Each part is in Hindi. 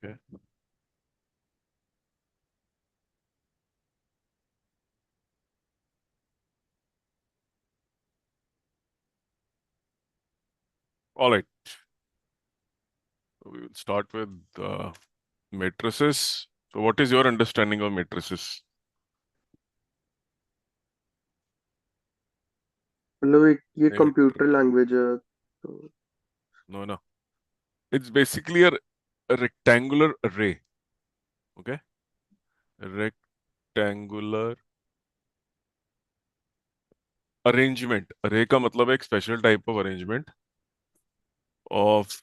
Okay. All right. So we will start with matrices. So what is your understanding of matrices? मतलब ये Matri- कंप्यूटर लैंग्वेज है तो No, no. It's basically a rectangular array. Okay. Rectangular arrangement. Array का मतलब है एक special type of arrangement of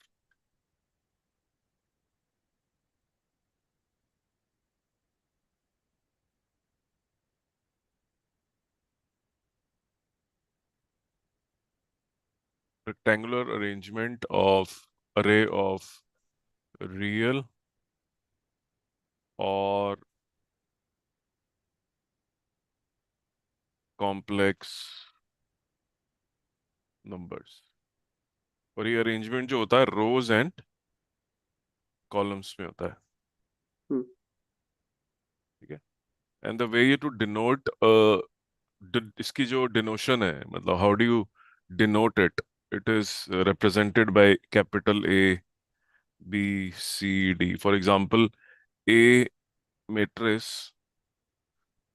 rectangular arrangement of array of real or complex numbers. और ये अरेंजमेंट जो होता है रोज एंड कॉलम्स में होता है. हम्म, ठीक है. And the way you to denote इसकी जो डिनोशन है, मतलब how do you denote it, it is represented by capital A B C D. For example, a matrix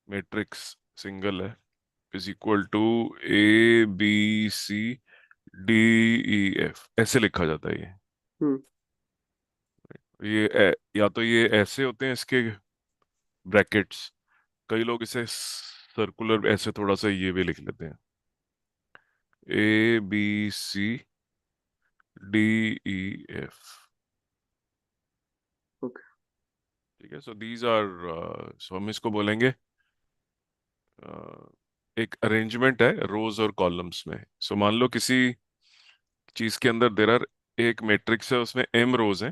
matrix single है is equal to A B C D E F. ऐसे लिखा जाता है ये. हम्म, या तो ये ऐसे होते हैं इसके ब्रैकेट्स. कई लोग इसे सर्कुलर ऐसे थोड़ा सा ये भी लिख लेते हैं, A B C D E F. Okay. ठीक है. सो दीज आर, सो हम इसको बोलेंगे एक अरेंजमेंट है रोज और कॉलम्स में. सो मान लो किसी चीज के अंदर देर आर, एक मैट्रिक्स है उसमें एम रोज है.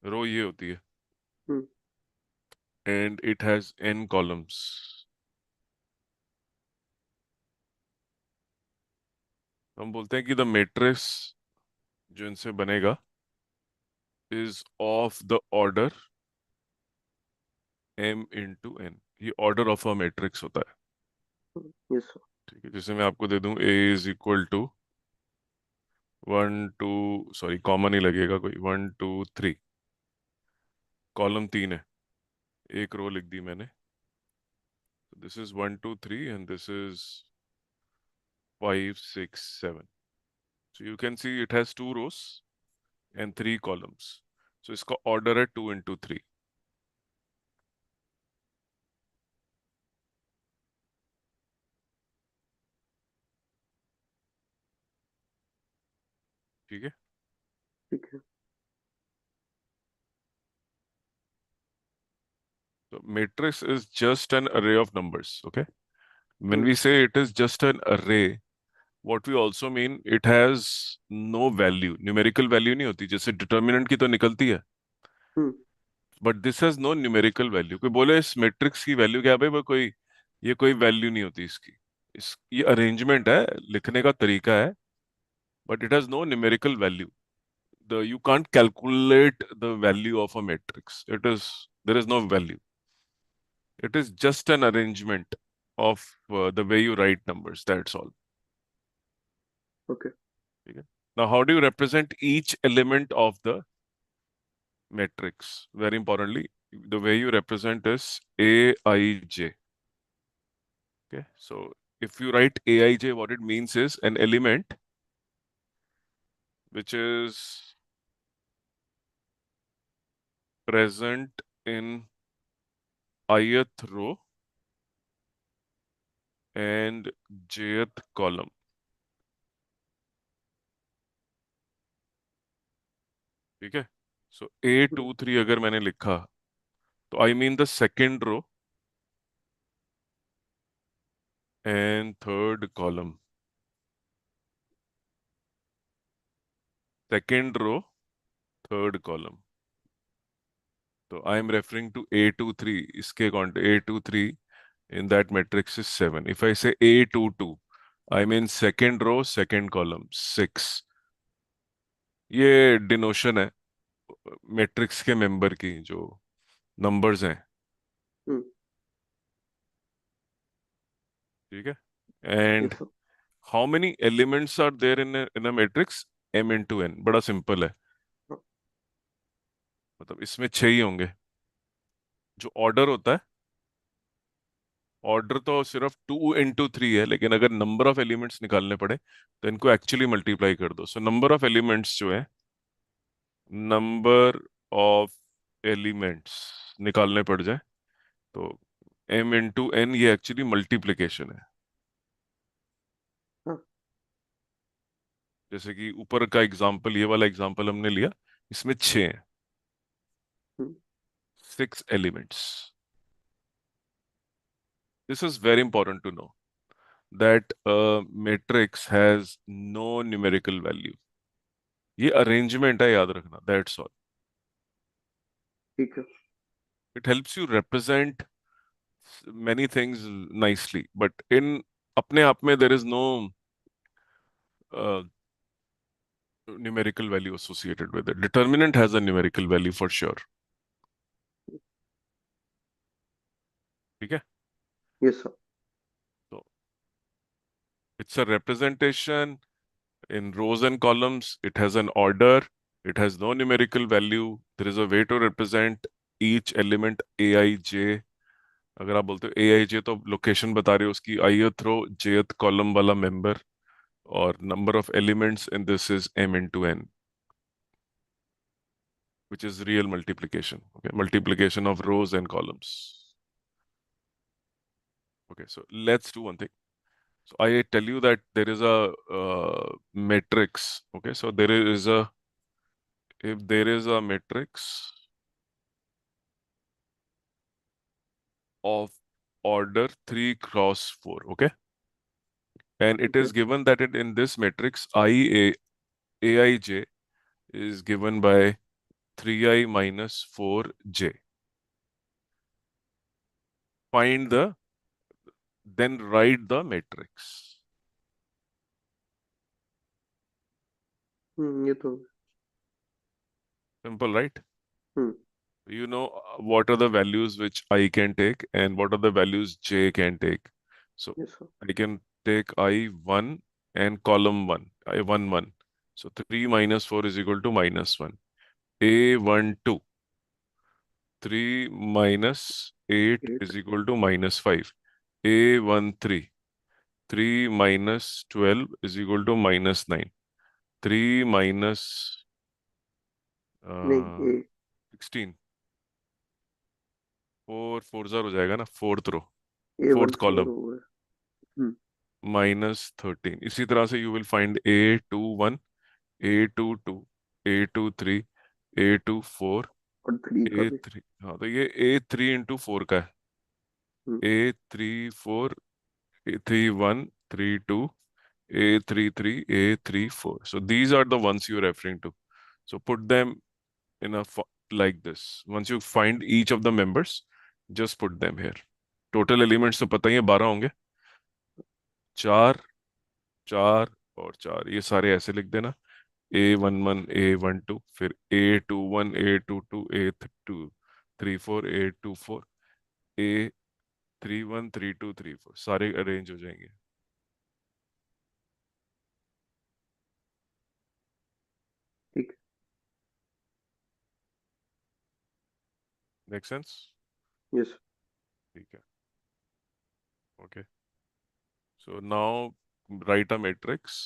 रो ये होती है hmm, and it has N columns. हम बोलते हैं कि द मैट्रिक्स जो इनसे बनेगा is of the order M into N. ये ऑर्डर ऑफ अ मैट्रिक्स होता है. Yes sir. ठीक है. जैसे मैं आपको दे दूं A is equal to 1 2, sorry common ही लगेगा कोई, 1 2 3. कॉलम 3 है, एक रो लिख दी मैंने. This is 1 2 3 and this is 5 6 7. So you can see it has 2 rows and 3 columns. सो इसका ऑर्डर है 2 into 3. ठीक है. ठीक है। तो matrix is just an array of numbers. Okay. When hmm, we say it is just an array, what we also mean it has no value. Numerical value नहीं होती, जैसे डिटर्मिनेंट की तो निकलती है, hmm, but this has no numerical value. कोई बोले इस मैट्रिक्स की वैल्यू क्या है, भाई वो कोई, ये कोई वैल्यू नहीं होती इसकी. ये अरेंजमेंट है, लिखने का तरीका है, but it has no numerical value. The you can't calculate the value of a matrix. It is, there is no value. It is just an arrangement of the way you write numbers, that's all. Okay. ठीक है. Now how do you represent each element of the matrix? Very importantly, the way you represent is Aij. Okay, so if you write Aij, what it means is an element which is present in ith row and jth column. ठीक है. सो A2 3 अगर मैंने लिखा, तो I mean the second row and third column. Second row, third column. तो I am referring to A2 3. इसके account A2 3 in that matrix is 7. If I say A22, I mean second row, second column, 6. ये डिनोशन है. मैट्रिक्स के मेंबर की जो नंबर्स हैं, हम्म। ठीक है। And yes sir. How many elements are there in a matrix, m into n, बड़ा सिंपल है। हाँ। मतलब इसमें 6 ही होंगे। जो ऑर्डर होता है, ऑर्डर तो सिर्फ 2 इंटू 3 है, लेकिन अगर नंबर ऑफ एलिमेंट्स निकालने पड़े तो इनको एक्चुअली मल्टीप्लाई कर दो। सो नंबर ऑफ एलिमेंट्स जो है, नंबर ऑफ एलिमेंट्स निकालने पड़ जाए तो m इंटू n, ये एक्चुअली मल्टीप्लिकेशन है। हाँ। जैसे कि ऊपर का एग्जाम्पल, ये वाला एग्जाम्पल हमने लिया, इसमें 6 हैं, हम्म। 6 elements. This is very important to know that a matrix has no numerical value. ये अरेंजमेंट है, याद रखना, that's all. ठीक है। It helps you represent many things nicely, but in अपने आप में there is no uh, numerical value associated with it. Determinant has a numerical value for sure. ठीक है। Yes sir. So it's a representation in rows and columns. It has an order. It has no numerical value. There is a way to represent each element aij. अगर आप बोलते हो ए आई जे, तो लोकेशन बता रहे हो उसकी, ith रो jth कॉलम वाला मेंबर, और number of elements in this is m into n, which is real multiplication. Okay, multiplication of rows and columns. Okay, so let's do one thing. So I tell you that there is a matrix. Okay, so there is a, if there is a matrix of order 3 cross 4, okay, and it okay. is given that in this matrix aij is given by 3i minus 4j. Find the, then write the matrix. ये तो। Simple, right? Hmm. You know what are the values which I can take and what are the values j can take. So yes sir. I can take I1 and column 1, I1 1. So 3 minus 4 is equal to minus 1. A1 2. 3 minus 8 eight. is equal to minus 5. A1 3. 3 minus 12 is equal to minus 9. 3 minus नहीं, 16, 4 4 जार हो जाएगा ना, फोर्थ रो, ए वन फोर्थ फोर कॉलम, हुआ है। हम्म। -13। इसी तरह से you will find A21, A22, A23, A24, और थ्री का भी। A3। हाँ, तो ये A3 इंटू 4 का है। हम्म। A34, A31, 32, A33, A34, so these are the ones you are referring to. So put them in a like this. Once you find each of the members, just put them here. Total elements तो पता ही है, 12 होंगे। 4, 4 और 4, ये सारे ऐसे लिख देना। A11, A12, फिर A21, A22, A34, A24, A31, 32, 34, सारे अरेंज हो जाएंगे। ठीक मेक सेंस? है। यस। ठीक है। Okay, so now right a matrix.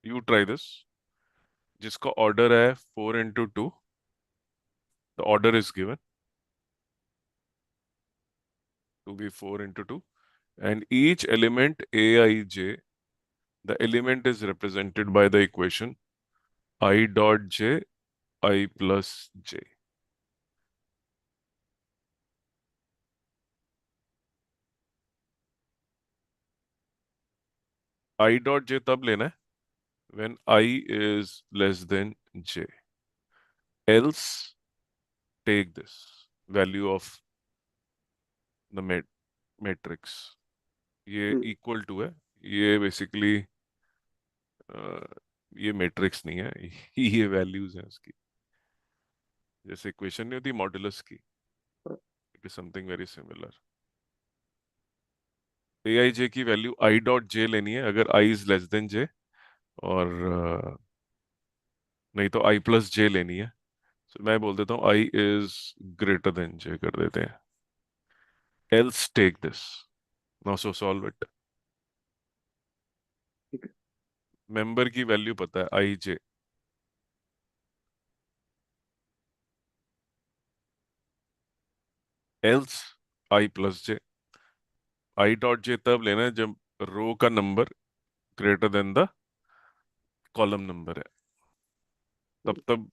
You try this. जिसका ऑर्डर है 4 into 2, the order is given to be 4 into 2, and each element aij, the element is represented by the equation I dot j, I plus j. I dot j तब लेना है when I is less than j. Else take this value of the matrix. ये हम्म। इक्वल टू है, ये बेसिकली ये मैट्रिक्स नहीं है, ये वैल्यूज हैं उसकी। जैसे इक्वेशन नहीं होती मॉडुलस की, हाँ, it is something very similar. A I J की वैल्यू आई डॉट जे लेनी है अगर I is less than J, और नहीं तो आई प्लस जे लेनी है। So, मैं बोल देता हूँ I is greater than J कर देते हैं। Else take this, now so solve it. ठीक है। मेंबर की वैल्यू पता है I J, else I plus J. I dot J तब लेना है जब रो का number greater than the column number है, तब हम्म, तब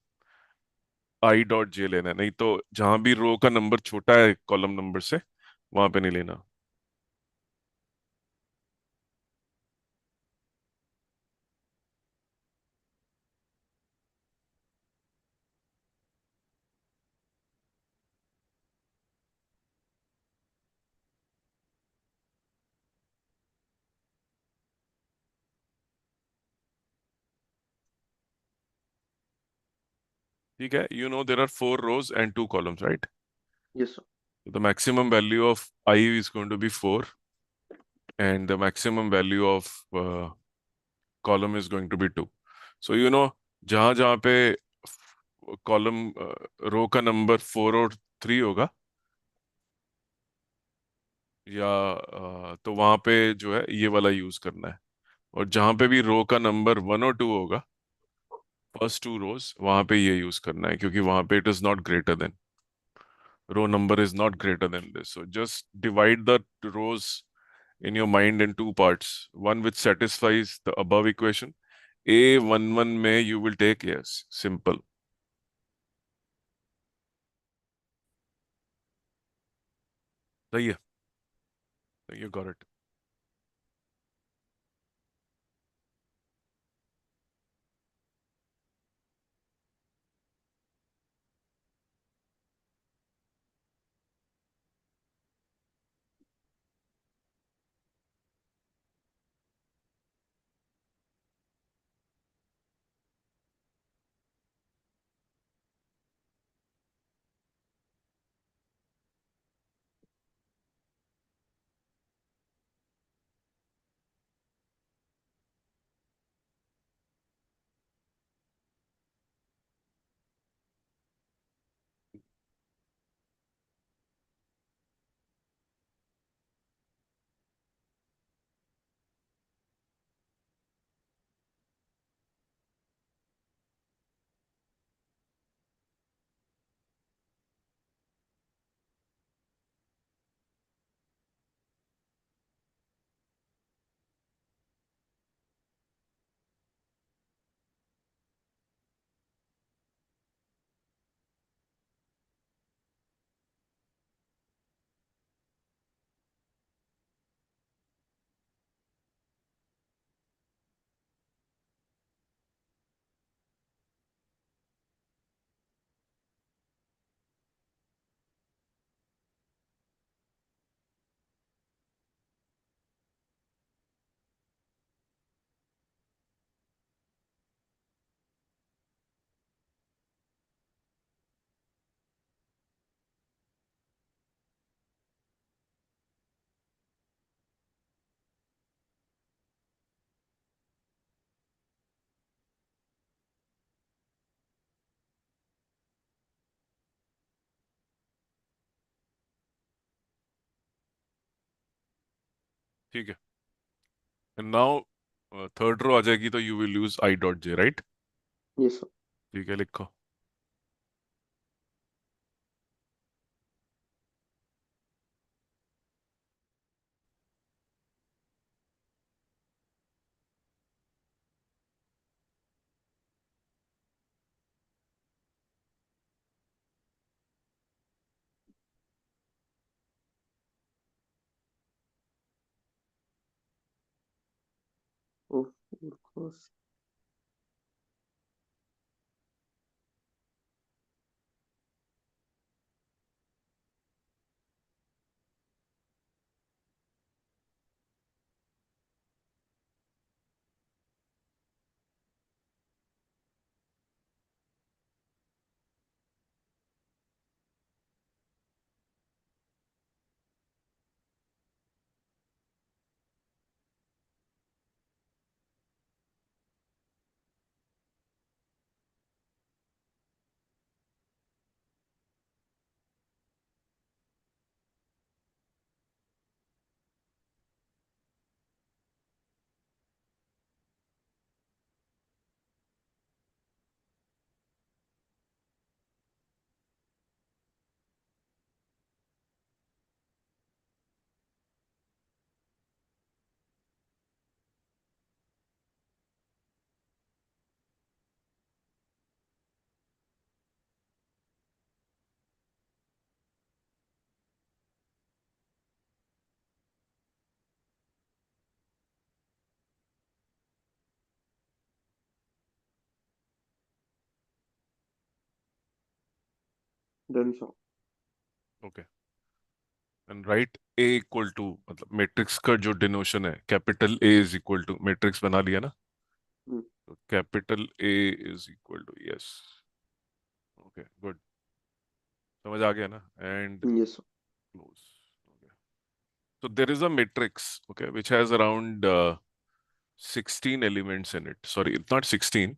आई डॉट जे लेना है, नहीं तो जहां भी रो का नंबर छोटा है कॉलम नंबर से वहां पे नहीं लेना। ठीक है, you know there are 4 rows and 2 columns, right? Yes sir. The maximum value of I is going to be 4, and the maximum value of column is going to be 2. So you know, जहां जहां पे कॉलम रो का नंबर 4 और 3 होगा, या तो वहां पे जो है ये वाला यूज करना है। और जहां पे भी रो का नंबर 1 और 2 होगा, फर्स्ट 2 rows, वहां पे ये यूज करना है, क्योंकि वहां पे it is not greater than, row number is not greater than this. So just divide the rows in your mind in two parts. One which satisfies the above equation. A11 में you will take yes. Simple. सही है, you got it. ठीक है, and now थर्ड रो आ जाएगी तो you will use I dot j, right? Yes sir. ठीक है, लिखो। O four cross. Done so. Okay, and write A equal to, मतलब मैट्रिक्स का जो डिनोशन है, capital A is equal to, matrix बना लिया ना, तो capital A is equal to, yes, okay good, समझ आ गया ना, and yes sir. Close, okay. So there is a matrix, okay, which has around 16 elements in it. Sorry, it's not 16.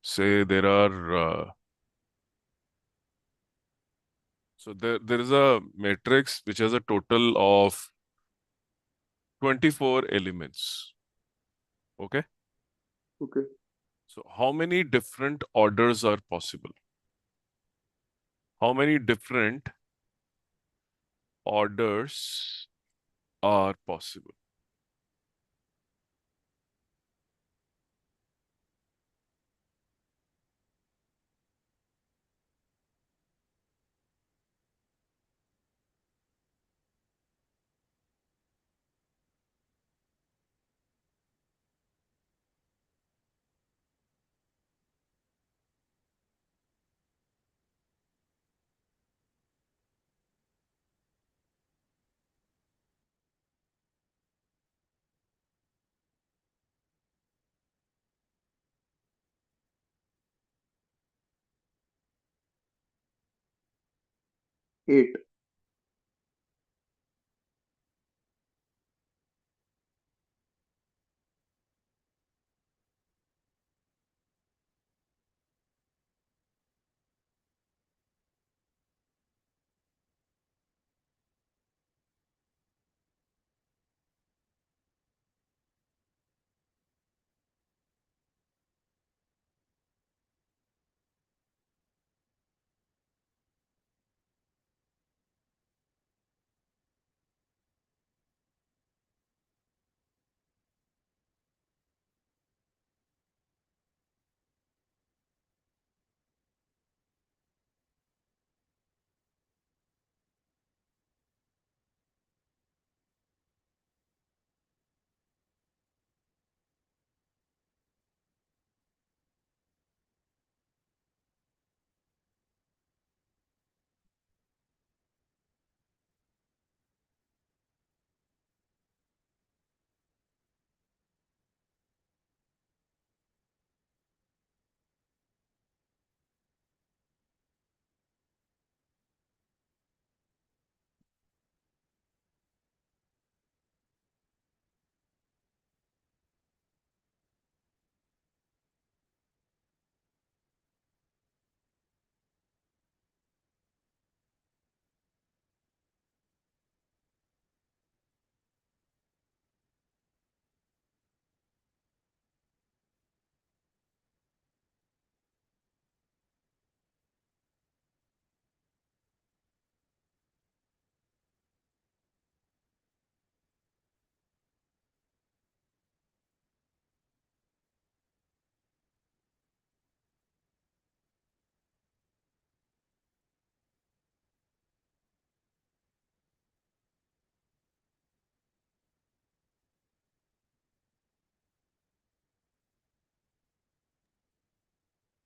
Say there are there is a matrix which has a total of 24 elements. Okay. Okay. So how many different orders are possible? How many different orders are possible? 8।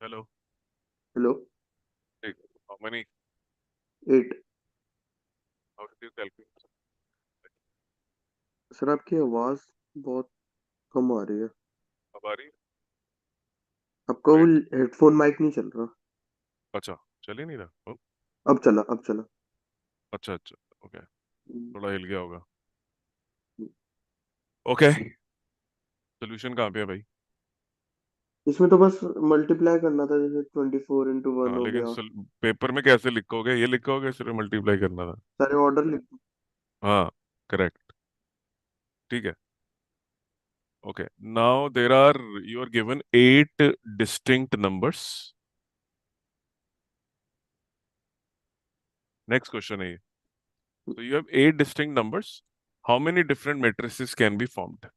Hello. Hello. Hey, how many? 8। How did you calculate? Sir आपकी आवाज बहुत कम आ रही है। अब आ रही है? आपका वो Wait. हेडफोन माइक नहीं चल रहा। अच्छा, चल ही नहीं रहा। अब चला, अब चला। अच्छा अच्छा, ओके, हम्म, थोड़ा हिल गया होगा। हम्म। ओके, सोल्यूशन कहाँ पे है भाई? इसमें तो बस मल्टीप्लाई करना था, जैसे 24 into 1 हाँ, हो लेकिन गया। पेपर में कैसे लिखोगे? ये लिखोगे, सिर्फ मल्टीप्लाई करना था। सारे ऑर्डर लिख दो। हाँ, करेक्ट, ठीक है। Okay, now there are, you are given 8 distinct numbers. Next question है ये। So you have 8 distinct numbers. How many different matrices can be formed?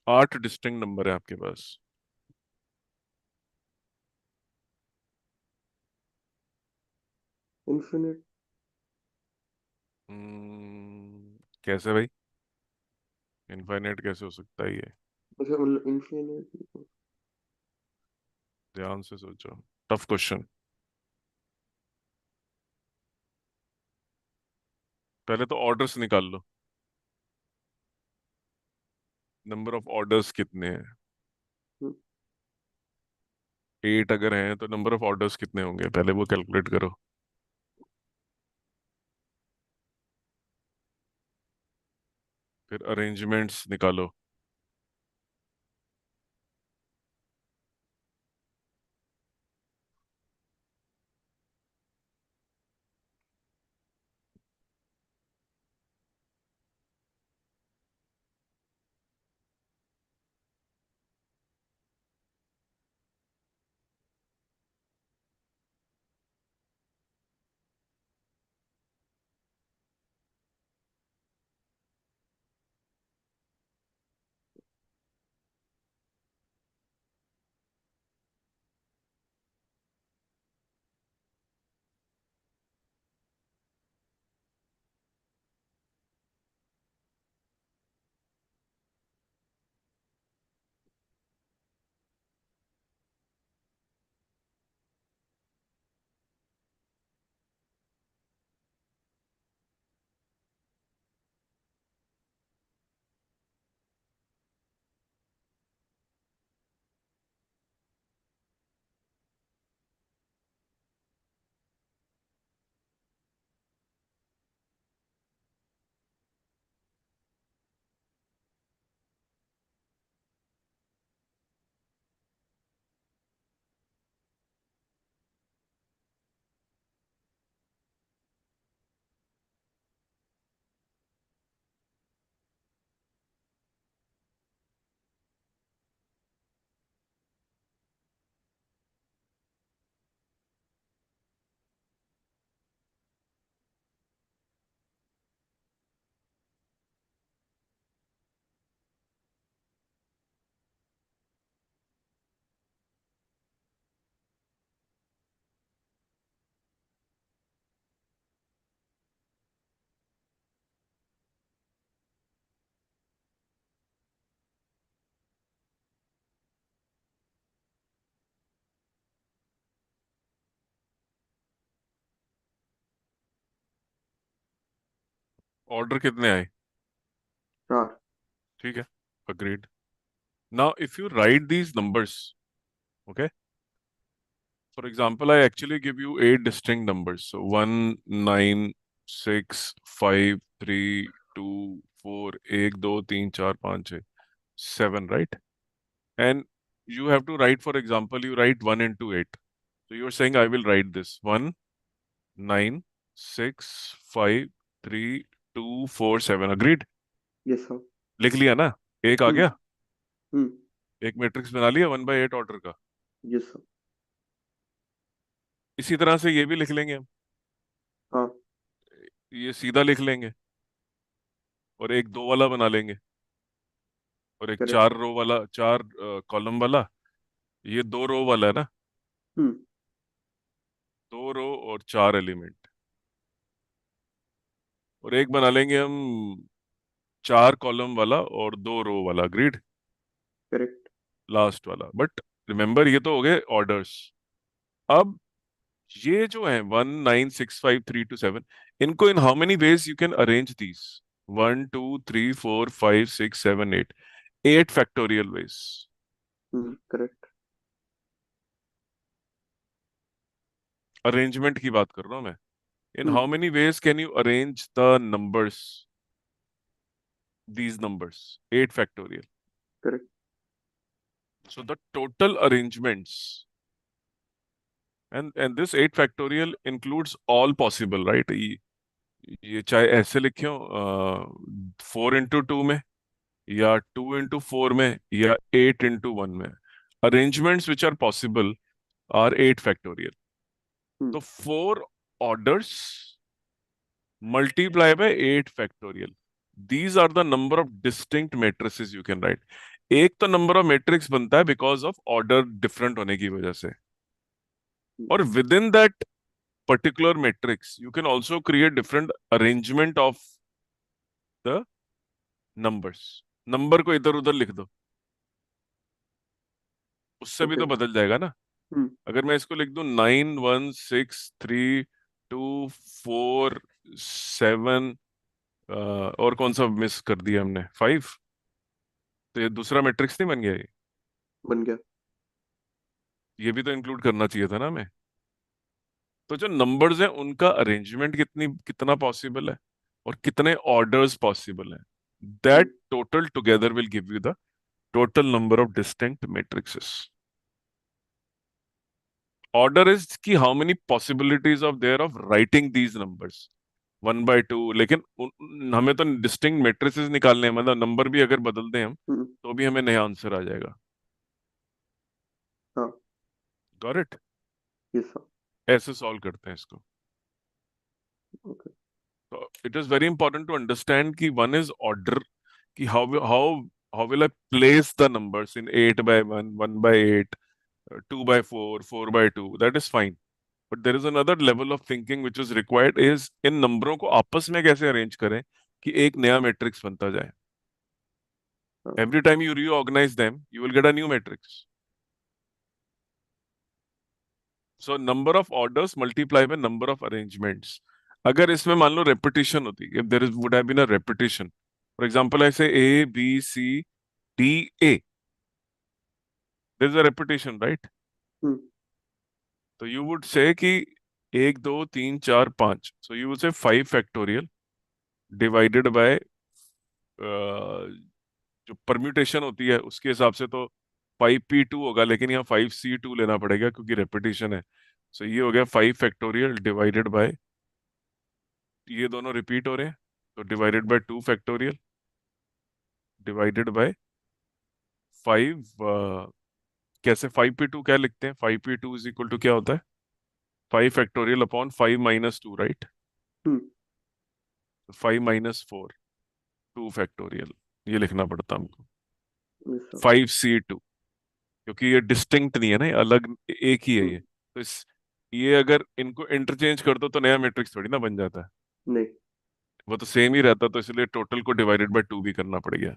8 distinct number है आपके पास। इन्फिनिट। कैसे भाई? इनफाइनाइट कैसे हो सकता है ये? अच्छा मतलब इन्फिनिट। ध्यान से सोचो, टफ क्वेश्चन। पहले तो ऑर्डर्स निकाल लो। नंबर ऑफ ऑर्डर्स कितने हैं? 8 अगर हैं तो नंबर ऑफ ऑर्डर्स कितने होंगे, पहले वो कैलकुलेट करो। फिर अरेंजमेंट्स निकालो। ऑर्डर कितने आए? 4। ठीक है, agreed. Now if you right these numbers, okay, for example I actually give you 8 distinct numbers, 1, 9, 6, 5, 3, 2, 4, 1, 2, 3, 4, 5, 6, 7, right? And you have to write, for example, you write 1 into 8. So you're saying I will write this 1, 9, 6, 5, 3, 2, 4, 7. Agreed? Yes sir. लिख लिया ना? एक आ हम्म। गया। हम्म। एक मैट्रिक्स बना लिया 1/8 ऑर्डर का। Yes sir. इसी तरह से ये भी लिख लेंगे हम। हाँ। ये सीधा लिख लेंगे और एक 2 वाला बना लेंगे और एक करेक्ट। 4 रो वाला, 4 कॉलम वाला। ये 2 रो वाला है ना? हम्म। 2 रो और 4 एलिमेंट। और एक बना लेंगे हम 4 कॉलम वाला और 2 रो वाला। ग्रीड? करेक्ट। लास्ट वाला। बट रिमेंबर, ये तो हो गए ऑर्डर्स। अब ये जो है 1, 9, 6, 5, 3, 2, 7, इनको इन how many ways you can arrange these? 1, 2, 3, 4, 5, 6, 7, 8। 8 factorial ways. Correct. Arrangement की बात कर रहा हूं मैं। इन hmm. How many ways can you arrange the numbers, these numbers? 8 factorial. Correct. So the total arrangements, and this 8 factorial includes all possible, right? ये चाहे ऐसे लिखे हो 4 into 2 में, या 2 into 4 में, या 8 into 1 में। Arrangements which are possible are 8 factorial. Hmm. तो 4 orders multiply by 8 factorial, these are the number of distinct matrices you can write. एक तो नंबर ऑफ मैट्रिक्स बनता है बिकॉज ऑफ ऑर्डर डिफरेंट होने की वजह से। और with in that particular matrix you can also create different arrangement of the numbers. Number को इधर उधर लिख दो, उससे भी ओके। तो बदल जाएगा ना। हम्म अगर मैं इसको लिख दूं 9 1 6 3 2 4 7, और कौन सा मिस कर दिया हमने, 5, तो ये दूसरा मैट्रिक्स नहीं बन गया ये? बन गया। ये भी तो इंक्लूड करना चाहिए था ना हमें। तो जो नंबर्स हैं उनका अरेंजमेंट कितना पॉसिबल है और कितने ऑर्डर्स पॉसिबल हैं, hmm that total together will give you the total number of distinct matrices. Order is कि how many possibilities of there of writing these numbers 1/2, लेकिन हमें तो डिस्टिंक्ट मैट्रिसेस निकालने हैं, मतलब नंबर भी अगर बदल दें हम हम्म, तो भी हमें नया आंसर आ जाएगा। हाँ। Got it? ये सब। ऐसे सॉल्व करते हैं इसको। ओके। तो it is very important to understand कि वन इज ऑर्डर, कि how how will I place the numbers in 8/1, 1/8, 2/4, 4/2, that is fine. But there is another level of thinking which is required, is इन नंबरों को आपस में कैसे अरेंज करें कि एक नया मैट्रिक्स बनता जाए। हाँ। Every time you reorganize them, you will get a new matrix. So number of orders multiply by number of arrangements. अगर इसमें मान लो repetition होती, if there is would have been a repetition, for example I say A B C D A, there is a repetition, right? हम्म तो you would say कि 1 2 3 4 5, so you would say 5 factorial divided by जो परम्यूटेशन होती है उसके हिसाब से तो 5p2 होगा, लेकिन यहाँ 5c2 लेना पड़ेगा क्योंकि रेपिटेशन है। सो ये हो गया 5 फैक्टोरियल डिवाइडेड बाय, ये दोनों रिपीट हो रहे हैं, तो divided by 2 factorial divided by 5। कैसे 5p2 क्या लिखते हैं, 5p2 इज इक्वल टू क्या होता है, 5 फैक्टोरियल अपॉन 5 - 2, राइट? हम्म 5 - 4, 2 फैक्टोरियल, ये लिखना पड़ता हमको। ये सब। 5c2, क्योंकि ये डिस्टिंक्ट नहीं है ना, ये अलग एक ही है हम्म ये, तो इस ये अगर इनको इंटरचेंज कर दो तो नया मैट्रिक्स थोड़ी ना बन जाता है, नहीं। वो तो सेम ही रहता, तो इसलिए टोटल को डिवाइडेड बाय 2 भी करना पड़ गया।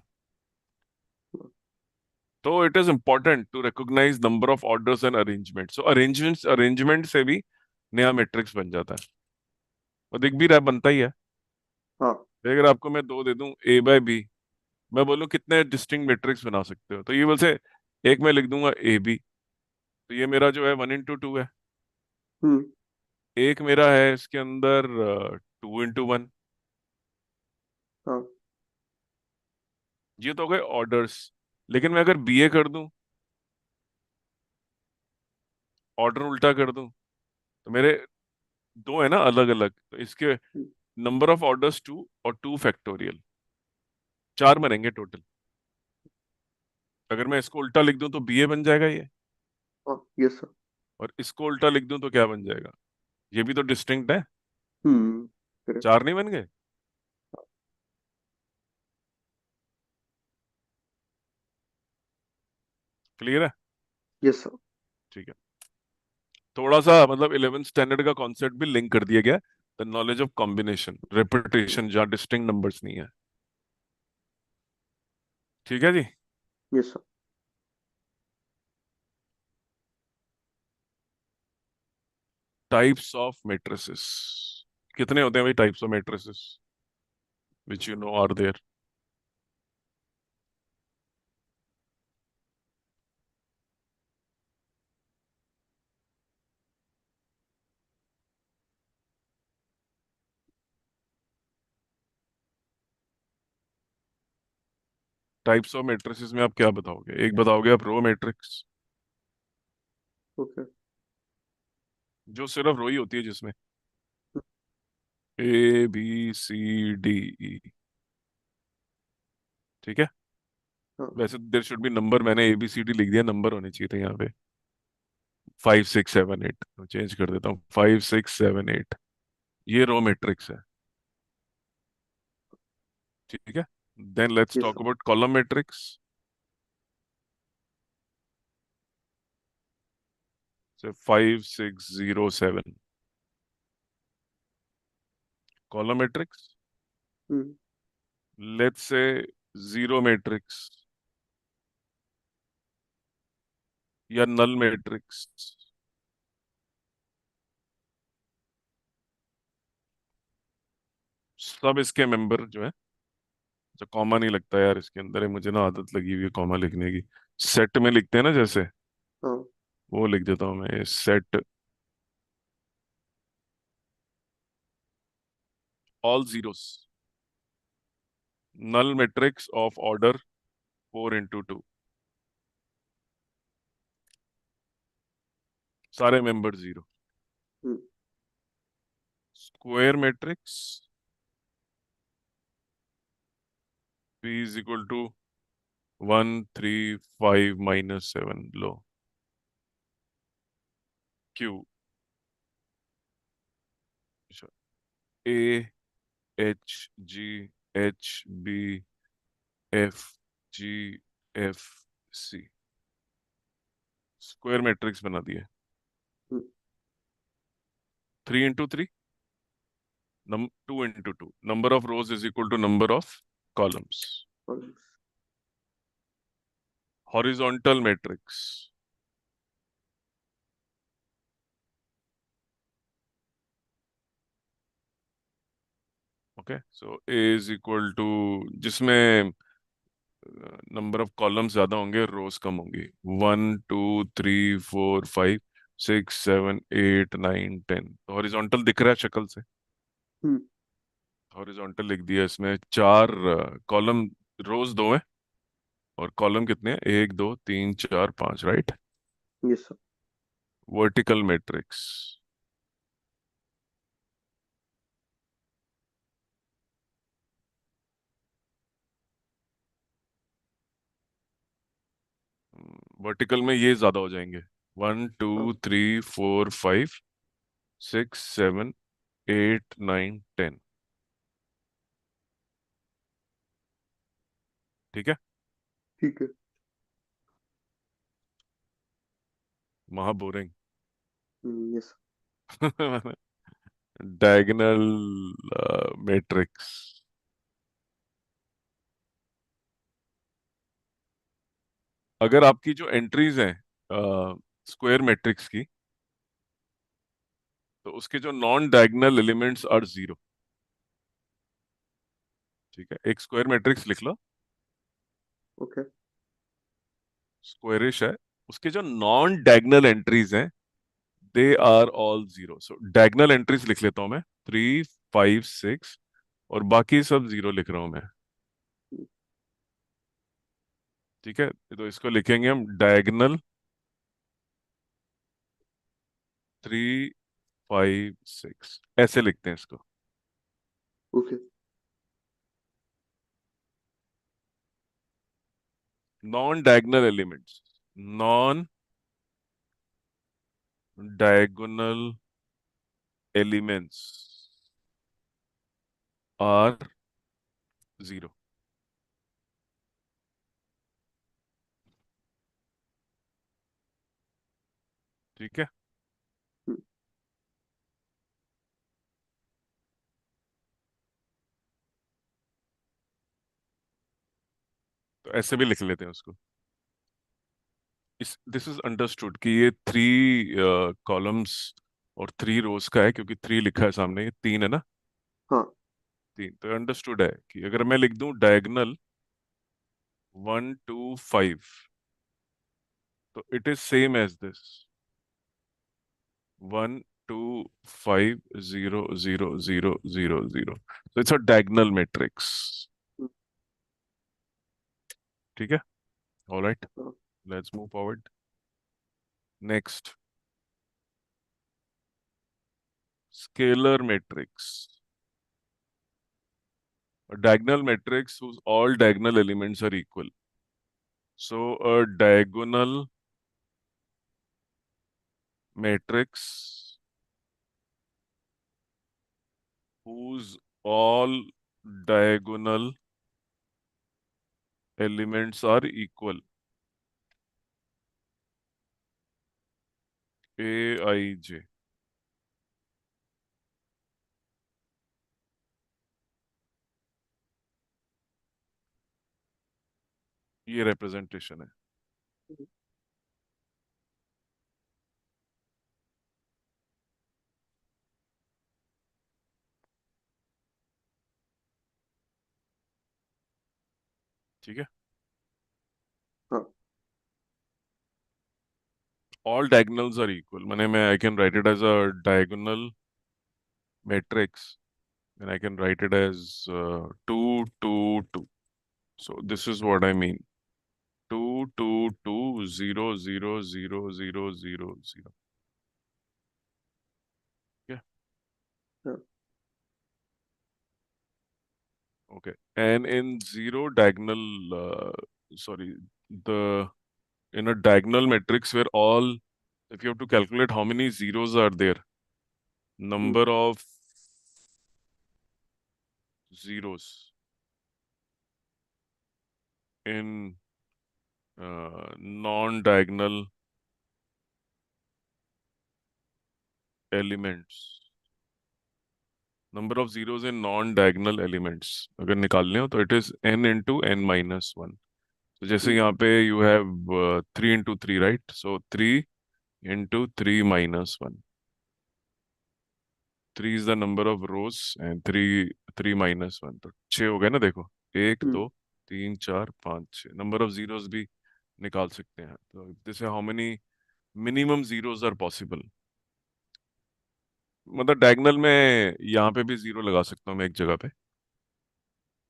तो it is important to recognise number of orders and arrangement. So arrangement से भी नया मैट्रिक्स बन जाता है, और दिख भी रहा है, बनता ही है। हाँ। अगर आपको मैं दो दे दूं A/B, मैं बोलूं कितने डिस्टिंक्ट मैट्रिक्स बना सकते हो, तो ये बोल से एक मैं लिख दूंगा AB, तो ये मेरा जो है 1 × 2 है। हम्म एक मेरा है इसके अंदर 2 × 1। हाँ। ये तो हो गए ऑर्डर्स, लेकिन मैं अगर BA कर दूं, ऑर्डर उल्टा कर दूं, तो मेरे दो है ना अलग अलग, तो इसके हम्म, नंबर ऑफ ऑर्डर्स 2 और 2 फैक्टोरियल, 4 बनेंगे टोटल। अगर मैं इसको उल्टा लिख दूं तो BA बन जाएगा ये, हाँ। ये सब। और इसको उल्टा लिख दूं तो क्या बन जाएगा, ये भी तो डिस्टिंक्ट है। करेक्ट। 4 नहीं बन गए? क्लियर है? ये सब। ठीक है। थोड़ा सा मतलब 11th स्टैंडर्ड का कॉन्सेप्ट भी लिंक कर दिया गया, the knowledge of combination repetition, जहाँ डिस्टिंक्ट नंबर्स नहीं है। ठीक है जी। ये सब। टाइप्स ऑफ मैट्रिसेस, कितने होते हैं भाई types of matrices which you know are there? Types of matrices में आप क्या बताओगे? एक बताओगे आप रो मैट्रिक्स, ओके। जो सिर्फ रो ही होती है, जिसमें ABCDE, ठीक है। हाँ। वैसे देर शुड बी नंबर, मैंने ABCD लिख दिया, नंबर होने चाहिए थे यहाँ पे, 5 6 7 8, चेंज कर देता हूँ, 5 6 7 8, ये रो मैट्रिक्स है। ठीक है। देन लेट्स ये टॉक सब। अबाउट कॉलम मैट्रिक्स, से 5 6 0 7, column matrix. Hmm let's say zero matrix या नल मैट्रिक्स, सब इसके मेंबर जो है, जो कॉमा नहीं लगता यार इसके अंदर है, मुझे ना आदत लगी हुई है कॉमा लिखने की। सेट में लिखते हैं ना जैसे, हाँ। वो लिख देता हूँ मैं, set all zeros, null matrix of order 4 into 2, सारे मेंबर जीरो। हम्म। Square matrix P is equal to 1 3 5 - 7, लो Q, A H G H B F G F C, square matrix बना दिए। Hmm. 3 into 3, 2 into 2, number of rows is equal to number of columns. और horizontal matrix, okay, so A is equal to, जिसमें नंबर ऑफ कॉलम्स ज्यादा होंगे रोज कम होंगी, 1 2 3 4 5 6 7 8 9 10, तो हॉरिजॉन्टल दिख रहा है शक्ल से। हम्म। हॉरिजॉन्टल लिख दिया, इसमें चार कॉलम, रोज दो है, और कॉलम कितने हैं, 1 2 3 4 5, राइट। ये सब। वर्टिकल मैट्रिक्स, वर्टिकल में ये ज्यादा हो जाएंगे, वन हाँ। टू थ्री फोर फाइव 6 7 8 9 10, ठीक है। ठीक है। महा बोरिंग। ये सब। डायगोनल मैट्रिक्स, अगर आपकी जो एंट्रीज हैं स्क्वायर मैट्रिक्स की, तो उसके जो non diagonal elements are zero, ठीक है। एक स्क्वायर मैट्रिक्स लिख लो, ओके। स्क्वायरिश है, उसके जो नॉन डायगोनल एंट्रीज हैं they are all zero. So diagonal entries लिख लेता हूं मैं, 3 5 6, और बाकी सब जीरो लिख रहा हूं मैं, ठीक है। तो इसको लिखेंगे हम डायगोनल 3 5 6, ऐसे लिखते हैं इसको। Okay. Non diagonal elements, non diagonal elements are zero, ठीक है। हम्म। तो ऐसे भी लिख लेते हैं उसको। इस दिस इज अंडरस्टूड कि ये 3 कॉलम्स और 3 रोज का है, क्योंकि 3 लिखा है सामने, ये 3 है ना, हाँ। 3, तो अंडरस्टूड है कि अगर मैं लिख दूं डायगोनल 1 2 5, तो it is same as this, 1 2 5 0 0 0 0, so it's a diagonal matrix, हम्म। ठीक है। All right, हाँ। let's move forward. Next, scalar matrix, a diagonal matrix whose all diagonal elements are equal. So a diagonal matrix whose all diagonal elements are equal, Aij, ये रिप्रेजेंटेशन है। ठीक है। हाँ। ऑल डायगोनल्स आर इक्वल, मैंने मैं I can write it as a diagonal matrix, and I can write it as 2, 2, 2. So this is what I mean. 2, 2, 2, 0, 0, 0, 0, 0, 0. Yeah. हाँ। Okay. And in zero diagonal, sorry, the in a diagonal matrix where all, if you have to calculate how many zeros are there, hmm. number of zeros in non-diagonal elements, number of zeros in non diagonal elements अगर निकालने हो तो it is n into n minus one. तो जैसे हम्म। यहाँ पे you have 3 into 3, right? So 3 into 3 minus 1। 3 is the number of rose and 3 minus 1, तो 6 हो गए ना, देखो। एक, हम्म। दो, तीन, चार, पाँच, छः नंबर ऑफ जीरोस भी निकाल सकते हैं। तो जैसे how many minimum zeros are possible, मतलब डायगोनल में यहाँ पे भी जीरो लगा सकता हूँ मैं एक जगह पे,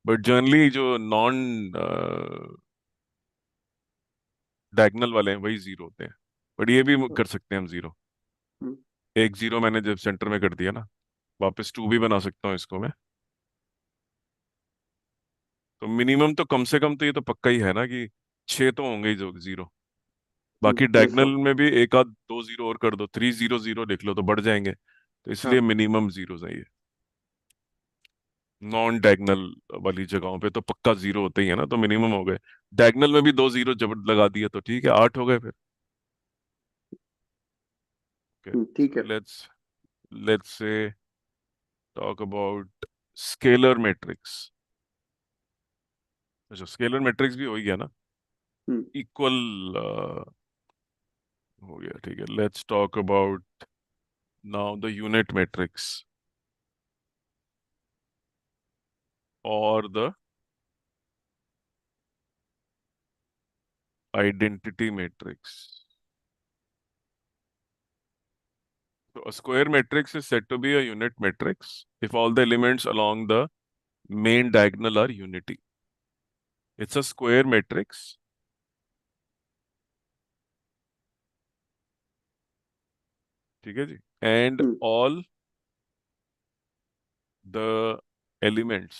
बट जनरली जो नॉन डायगोनल वाले हैं वही जीरो होते हैं। बट ये भी हाँ। कर सकते हैं हम जीरो। हम्म। एक जीरो मैंने जब सेंटर में कर दिया ना, वापस 2 भी बना सकता हूँ इसको मैं। तो मिनिमम तो कम से कम तो ये तो पक्का ही है ना कि 6 तो होंगे ही जो जीरो। बाकी प्लस डायगोनल वन। में भी एक आध दो जीरो और कर दो, 3 0 0 लिख लो तो बढ़ जाएंगे। तो इसलिए हाँ। मिनिमम जीरो है ये। नॉन डायगोनल वाली जगहों पे तो पक्का जीरो होते ही है ना, तो मिनिमम हो गए। डायगोनल में भी दो जीरो जब लगा दिए तो ठीक है, 8 हो गए फिर। ओके, ठीक है। So let's say talk about scalar matrix. अच्छा, स्केलर मैट्रिक्स भी हो ही गया ना, हम्म। इक्वल हो गया, ठीक है। Let's talk about now the unit matrix और the identity matrix. So a square matrix is said to be a unit matrix if all the elements along the main diagonal are unity. It's a square matrix, ठीक है जी, and hmm. all the elements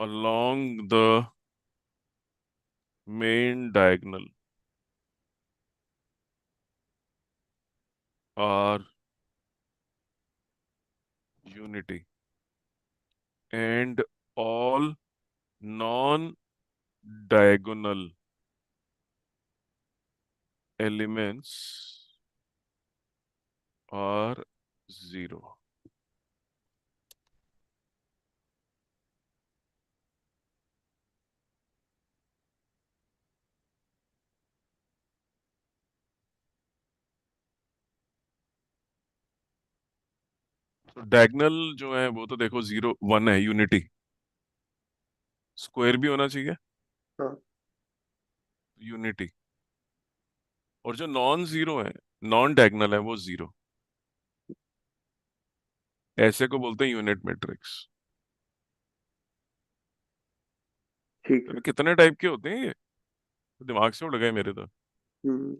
along the main diagonal are unity, and all non-diagonal elements are zero. तो डायगोनल जो है वो तो देखो 0 1 है, यूनिटी। स्क्वायर भी होना चाहिए, हाँ। यूनिटी। और जो नॉन जीरो है, नॉन डायगोनल है, वो जीरो। ऐसे को बोलते हैं यूनिट मैट्रिक्स। ठीक तो है। कितने टाइप के होते हैं ये, दिमाग से उड़ गए मेरे तो। हम्म।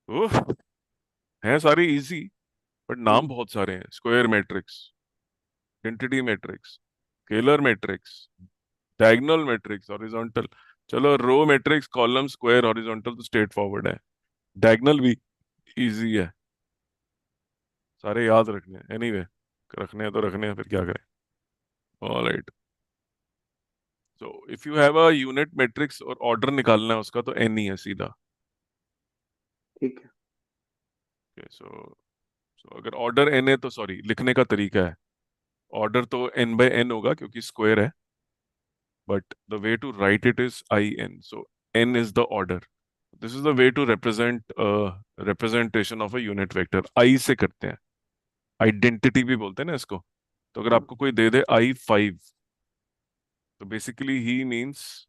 ओह, हैं सारी इजी, बट नाम हम्म। बहुत सारे हैं। Square matrix, identity matrix, scalar matrix, diagonal matrix, horizontal. चलो, row matrix, column, square, horizontal तो स्ट्रेट फॉरवर्ड है। डायगोनल भी इजी है, सारे याद रखने हैं। एनीवे, रखने हैं तो रखने हैं, फिर क्या करें। Alright, so if you have a unit matrix और ऑर्डर निकालना है उसका, तो एन ही है सीधा। ठीक है। सो अगर ऑर्डर एन है तो, सॉरी, लिखने का तरीका है, ऑर्डर तो n बाय n होगा क्योंकि स्क्वायर है, but the way to write it is I N, so n is the order. This is the way to represent representation of a unit vector, I से करते हैं, आइडेंटिटी भी बोलते हैं ना इसको। तो अगर हाँ। आपको कोई दे दे I5, तो बेसिकली ही मीन्स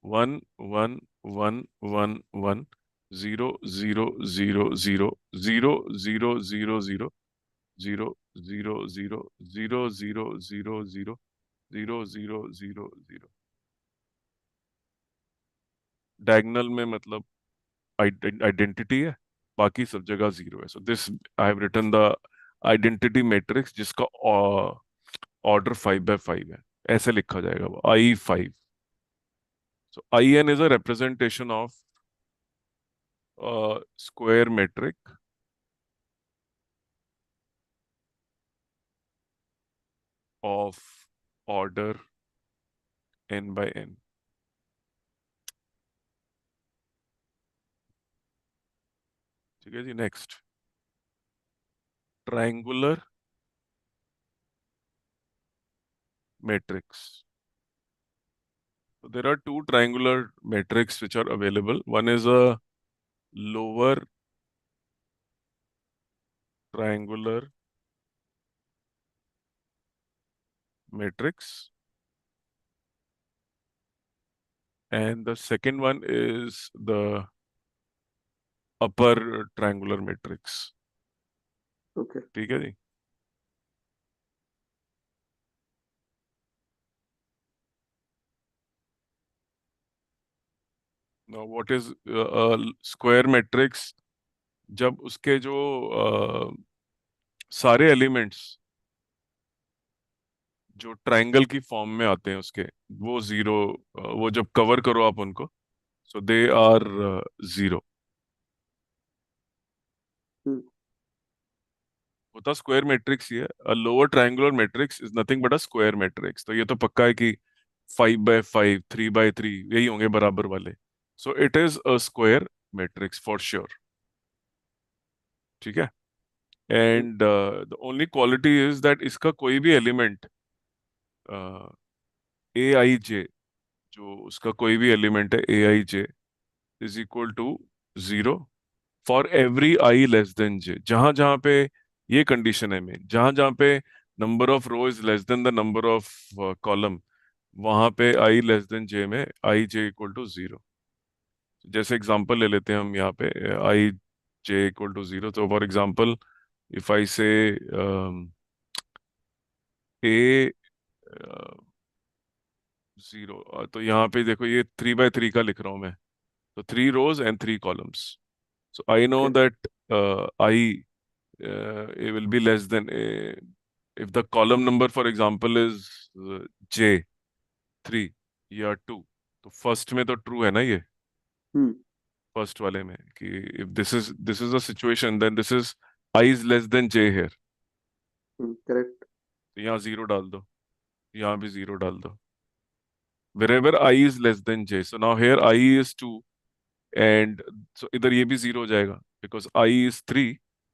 1 1 1 1 1, 0 0 0 0 0 0 0 0 0 0 0 0 0 0 0 0 डायगोनल में मतलब आइडेंटिटी है, बाकी सब जगह जीरो है। So this I have written the identity matrix जिसका ऑर्डर 5 बाय 5 है, ऐसे लिखा जाएगा वो I5। So I N is a representation of square matrix of order n/n। ठीक है जी, next, triangular matrix. So there are two triangular matrix which are available. One is a lower triangular matrix, and the second one is the upper triangular matrix. Okay. ठीक है जी। Now what is a square matrix? जब उसके जो सारे एलिमेंट्स जो ट्रायंगल की फॉर्म में आते हैं उसके, वो जीरो, वो जब कवर करो आप उनको, सो दे आर जीरो। हम्म। होता स्क्वायर मैट्रिक्स ही है। A lower triangular matrix is nothing but a square matrix. तो ये तो पक्का है कि 5 बाय 5, 3 बाय 3 यही होंगे बराबर वाले। So it is a square matrix for sure. ठीक है। And the only quality is that इसका कोई भी एलिमेंट ai j, जो उसका कोई भी एलिमेंट है ai j is equal to 0 for every i less than j। जहां जहां पे ये कंडीशन है, में जहां जहां पे number of row is less than the number of column, वहां पे आई लेस देन j में आई j इक्वल टू 0। जैसे एग्जांपल ले लेते हैं हम यहाँ पे, आई j इक्वल टू 0। तो फॉर एग्जांपल इफ आई से a 0, तो यहाँ पे देखो ये 3 बाय 3 का लिख रहा हूँ मैं, तो 3 rows and 3 columns। So I know okay. that I it will be less than if the column number for example is j3 या 2, तो फर्स्ट में तो ट्रू है ना ये, हम्म। फर्स्ट वाले में, कि if this is a situation then this is i is less than j here. Correct. तो यहाँ जीरो डाल दो, यहाँ भी जीरो डाल दो, wherever I is less than j। so now here I is 2 and so इधर ये भी जीरो हो जाएगा because I is 3,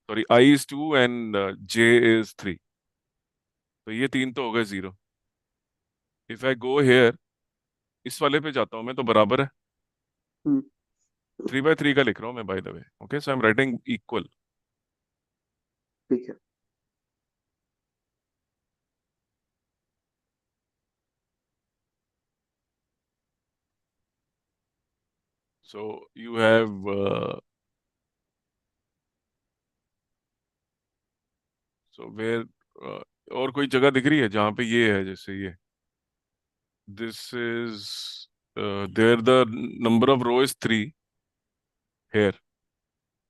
sorry I is 2 and j is 3। तो ये तीन तो हो गए zero. If I go here, इस वाले पे जाता हूँ मैं, तो बराबर है, हम्म। 3 बाय 3 का लिख रहा हूँ मैं by the way. Okay, so I am writing equal. ठीक है। So you have so where, और कोई जगह दिख रही है जहाँ पे ये है, जैसे ये this is there the number of row is 3 here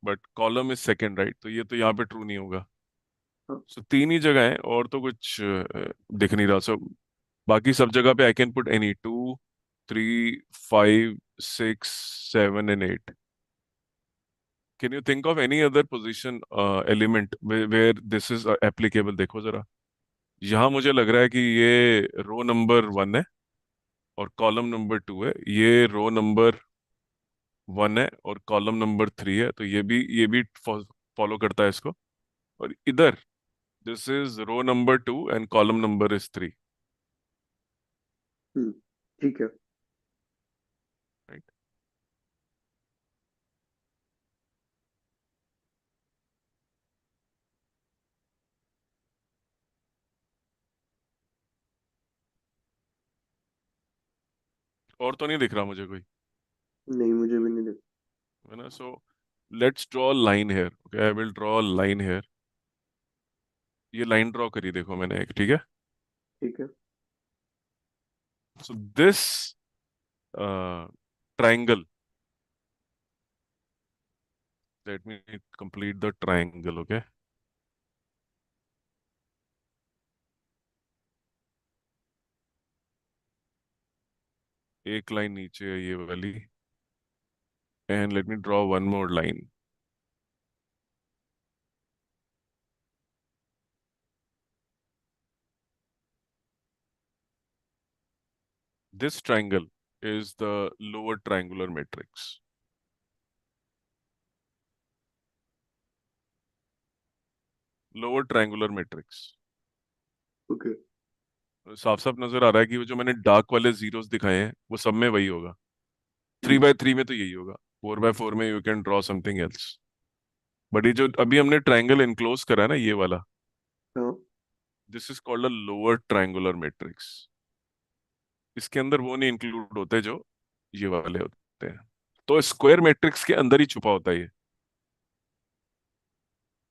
but column is second, right? तो ये तो यहाँ पे ट्रू नहीं होगा। हाँ। सो तीन ही जगह है और तो कुछ दिख नहीं रहा। सो बाकी सब जगह पे I can put any 2, 3, 5, 6, 7 and 8। Can you think of any other position element where this is applicable? देखो जरा, यहाँ मुझे लग रहा है कि ये रो नंबर 1 है और कॉलम नंबर 2 है, ये रो नंबर 1 है और कॉलम नंबर 3 है, तो ये भी फॉलो करता है इसको। और इधर This is row number 2 and column number is 3. हम्म, ठीक है। Right? और तो नहीं दिख रहा मुझे कोई, नहीं, मुझे भी नहीं दिख। है ना? So let's draw line here. Okay, I will draw line here. ये लाइन ड्रॉ करी देखो मैंने एक, ठीक है? ठीक है। So this triangle, let me complete the triangle. Okay, एक लाइन नीचे है ये वाली, and let me draw one more line. This triangle is the lower triangular matrix. Lower triangular matrix। Okay. साफ साफ नजर आ रहा है कि वो जो मैंने डार्क वाले जीरोस दिखाए हैं वो सब में वही होगा। थ्री हम्म, बाय थ्री में तो यही होगा, 4x4 में you can draw something else. But ये जो अभी हमने ट्राइंगल इनक्लोज करा है ना, ये वाला, हाँ। This is called a lower triangular matrix. इसके अंदर वो नहीं इंक्लूड होते जो ये वाले होते हैं। तो स्क्वायर मैट्रिक्स के अंदर ही छुपा होता है ये।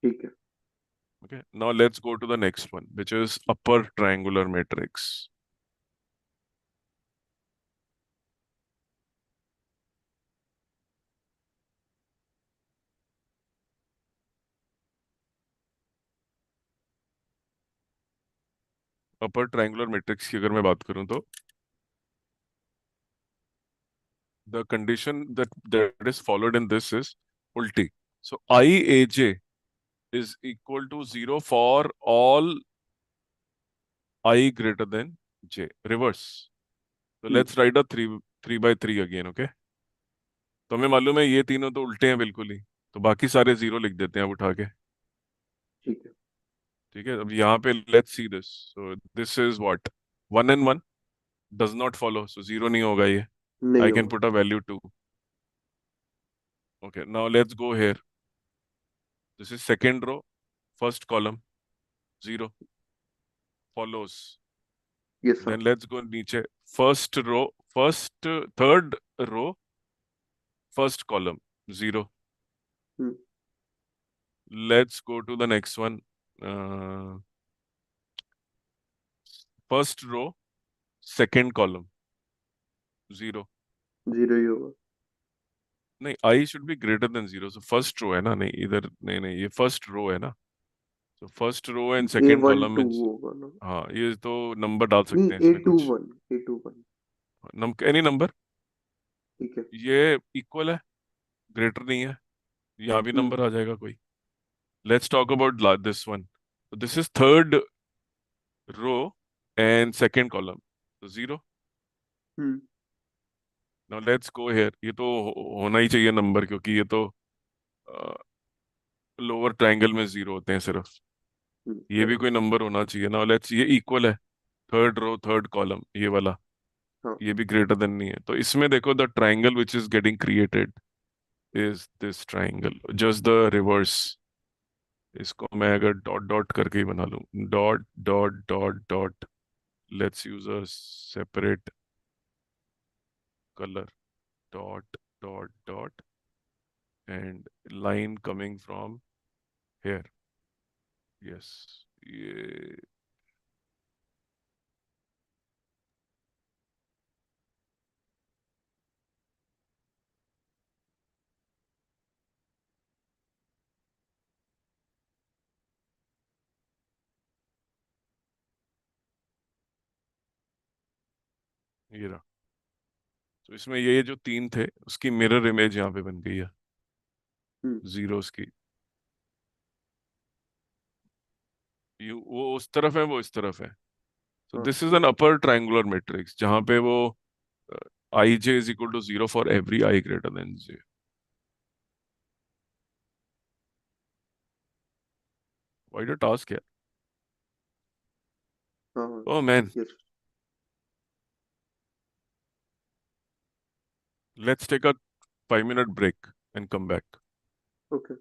ठीक है। Okay, now let's go to the next one which is upper triangular matrix. Upper triangular matrix की अगर मैं बात करूं तो the condition that is followed in this is ulti. So IAJ is equal to 0 for all I greater than J. Reverse. So hmm, let's write a 3 by 3 again, okay? तो हमें मालूम है ये तीनों तो उल्टे हैं बिल्कुल ही, तो बाकी सारे जीरो लिख देते हैं अब उठा के। ठीक है। ठीक है, अब यहाँ पे let's see this. So this is what, 1 and 1 does not follow, so zero नहीं होगा ये। नहीं आई कैन होगा। Put a value 2। Okay, now let's go here. This is second row, first column, zero follows. Yes sir. Then let's go नीचे, first row, first third row, first column, zero. Hmm, Let's go to the next one. Uh, First row, second column, zero. Zero ही होगा। नहीं, I should be greater than zero. So first row है ना, नहीं इधर, नहीं नहीं, ये first row है ना। So first row and a second one column two में, होगा ना? हाँ ये तो नंबर डाल नहीं, सकते हैं ए इसमें टू कुछ, one, A two one. Any number. ठीक है। ये इक्वल है, ग्रेटर नहीं है, यहाँ भी हम्म, नंबर आ जाएगा कोई। Let's talk about this one. So this is third row and second column, so zero. Hmm, Now let's go here। ये तो होना ही चाहिए नंबर, क्योंकि ये तो लोअर ट्रायंगल में जीरो होते हैं सिर्फ। ये भी करेक्ट। कोई नंबर होना चाहिए ना। लेट्स, ये इक्वल है, थर्ड रो थर्ड कॉलम, ये वाला, हाँ। ये भी ग्रेटर देन नहीं है। तो इसमें देखो, the triangle which is getting created is this triangle, just the reverse. इसको मैं अगर डॉट डॉट करके ही बना लूं, dot dot dot dot, let's use a separate color, dot dot dot, and line coming from here। Yes, ये ये रहा। तो इसमें ये जो तीन थे उसकी मिरर इमेज यहाँ पे बन गई है, हम्म, जीरोस की। यू, वो उस तरफ है, वो इस तरफ है। सो हाँ। This is an upper triangular matrix जहां पे वो I J is equal to zero for every I greater than J. What a task है। हाँ हाँ, Oh man, फिर let's take a 5 minute break and come back. ओके।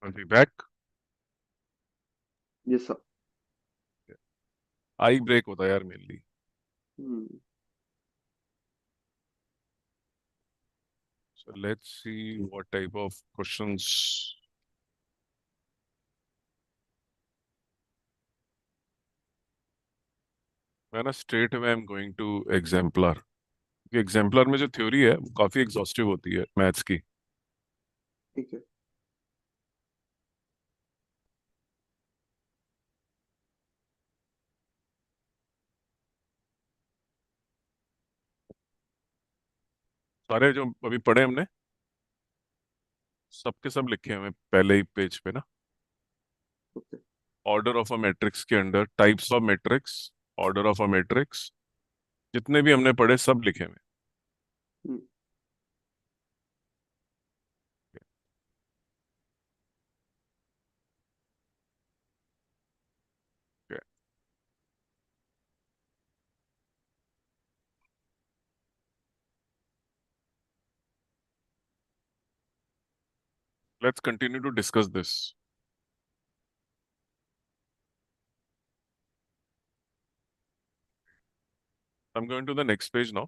अभी बैक। ये सब। आई ब्रेक होता है यार मेनली। हम्म। So let's see what type of questions. मैं ना straight away I am going to exemplar. Exemplar में जो थ्योरी है वो काफी एग्जॉस्टिव होती है मैथ्स की। ठीक है। सारे जो अभी पढ़े हमने सबके सब लिखे हैं पहले ही पेज पे ना। Okay. Order of a matrix के under types of matrix, order of a matrix, जितने भी हमने पढ़े सब लिखे हुए हम्म। हैं। Let's continue to discuss this. I am going to the next page now.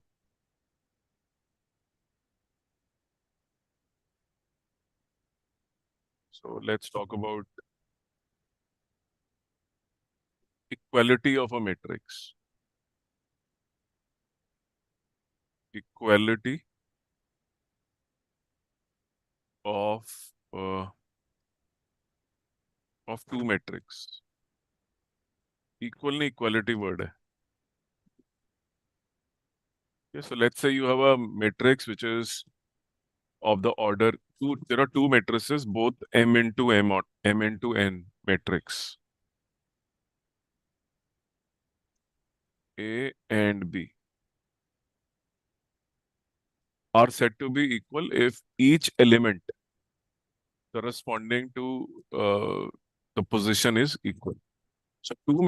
So let's talk about equality of a matrix. Equality of of two matrix. Equal नहीं, इक्वालिटी वर्ड है। Okay, so let's say you have a matrix which is of the order two. There are two matrices, both m into m or m into n matrix, A and B, are said to be equal if each element corresponding to the position is equal. So two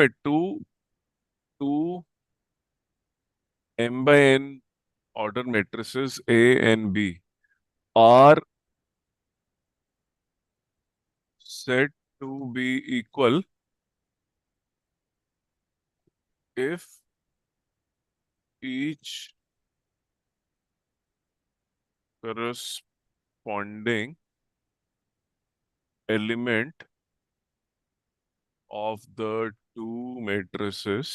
m by n order matrices A and B are said to be equal if each corresponding element of the two matrices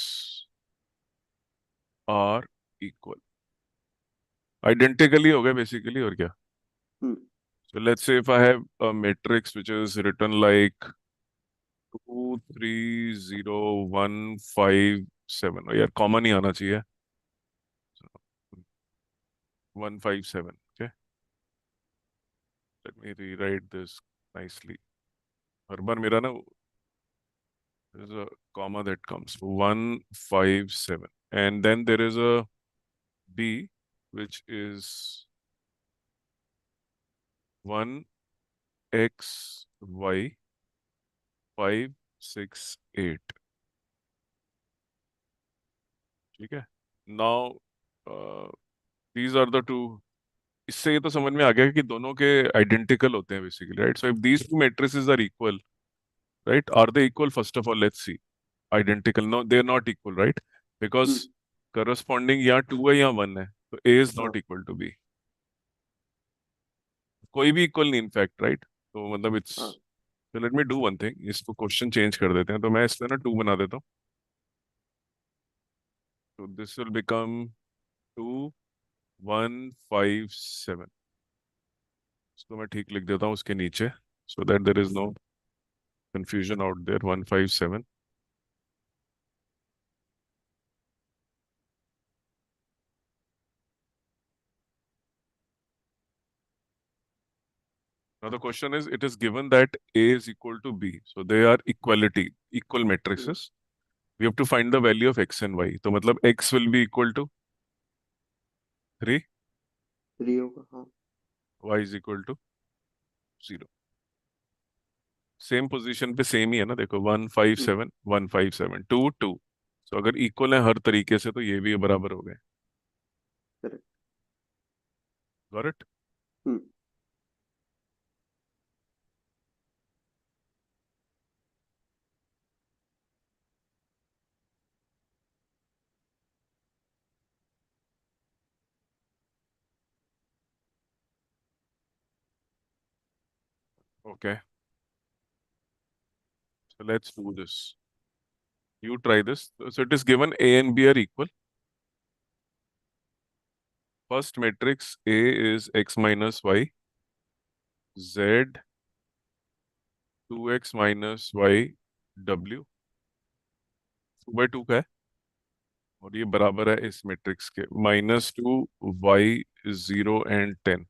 are equal. Identically हो गए basically और क्या? हम्म। So let's say if I have a matrix which is written like 2 3 0 1 5 7, यार कॉमन ही आना चाहिए। 1 5 7, okay? Let me rewrite this nicely. हर बार मेरा ना there's a comma that comes 1 5 7, and then there is a B which is 1 x y 5 6 8। ठीक है। Now these are the two. इससे ये तो समझ में आ गया कि दोनों के आइडेंटिकल होते हैं basically, right? So if these two matrices are equal, right, are they equal? First of all let's see. Identical, no they are not equal, right? Because hmm. Corresponding या टू है या वन है, तो ए इज हाँ। Not equal to B. कोई भी इक्वल नहीं इनफैक्ट, राइट? तो मतलब इट्स, हाँ। तो let me do one thing, इसको क्वेश्चन चेंज कर देते हैं। तो मैं इसमें ना टू बना देता हूँ। तो दिस विल बिकम 2 1 5 7। इसको मैं ठीक लिख देता हूँ उसके नीचे, so that there is no confusion out there. 1 5 7। Now the question is, it is given that A is equal to B, so they are equal hmm. matrices. We have to find the value of x and y. तो मतलब x will be equal to 3, 3 होगा, हाँ। y is equal to 0। Same position पे सेम ही है ना, देखो 1 5 7 1 5 7 2 2। तो अगर इक्वल है हर तरीके से तो ये भी बराबर हो गए। Correct. Got it? Hmm. Okay, so let's do this. You try this. So it is given A and B are equal. First matrix A is x minus y, z 2x minus y w 2/2 का है, और ये बराबर है इस मैट्रिक्स के -2 y 0 and 10.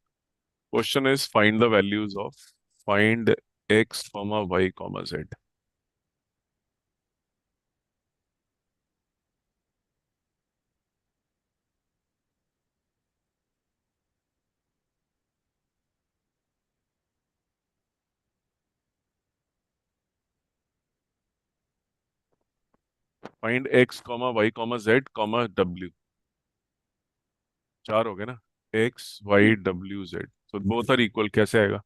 Question is find the values of, find x comma y comma z. Find x comma y comma z comma w. चार हो गए ना, x y हम्म, w z. तो बोथ आर इक्वल, कैसे आएगा?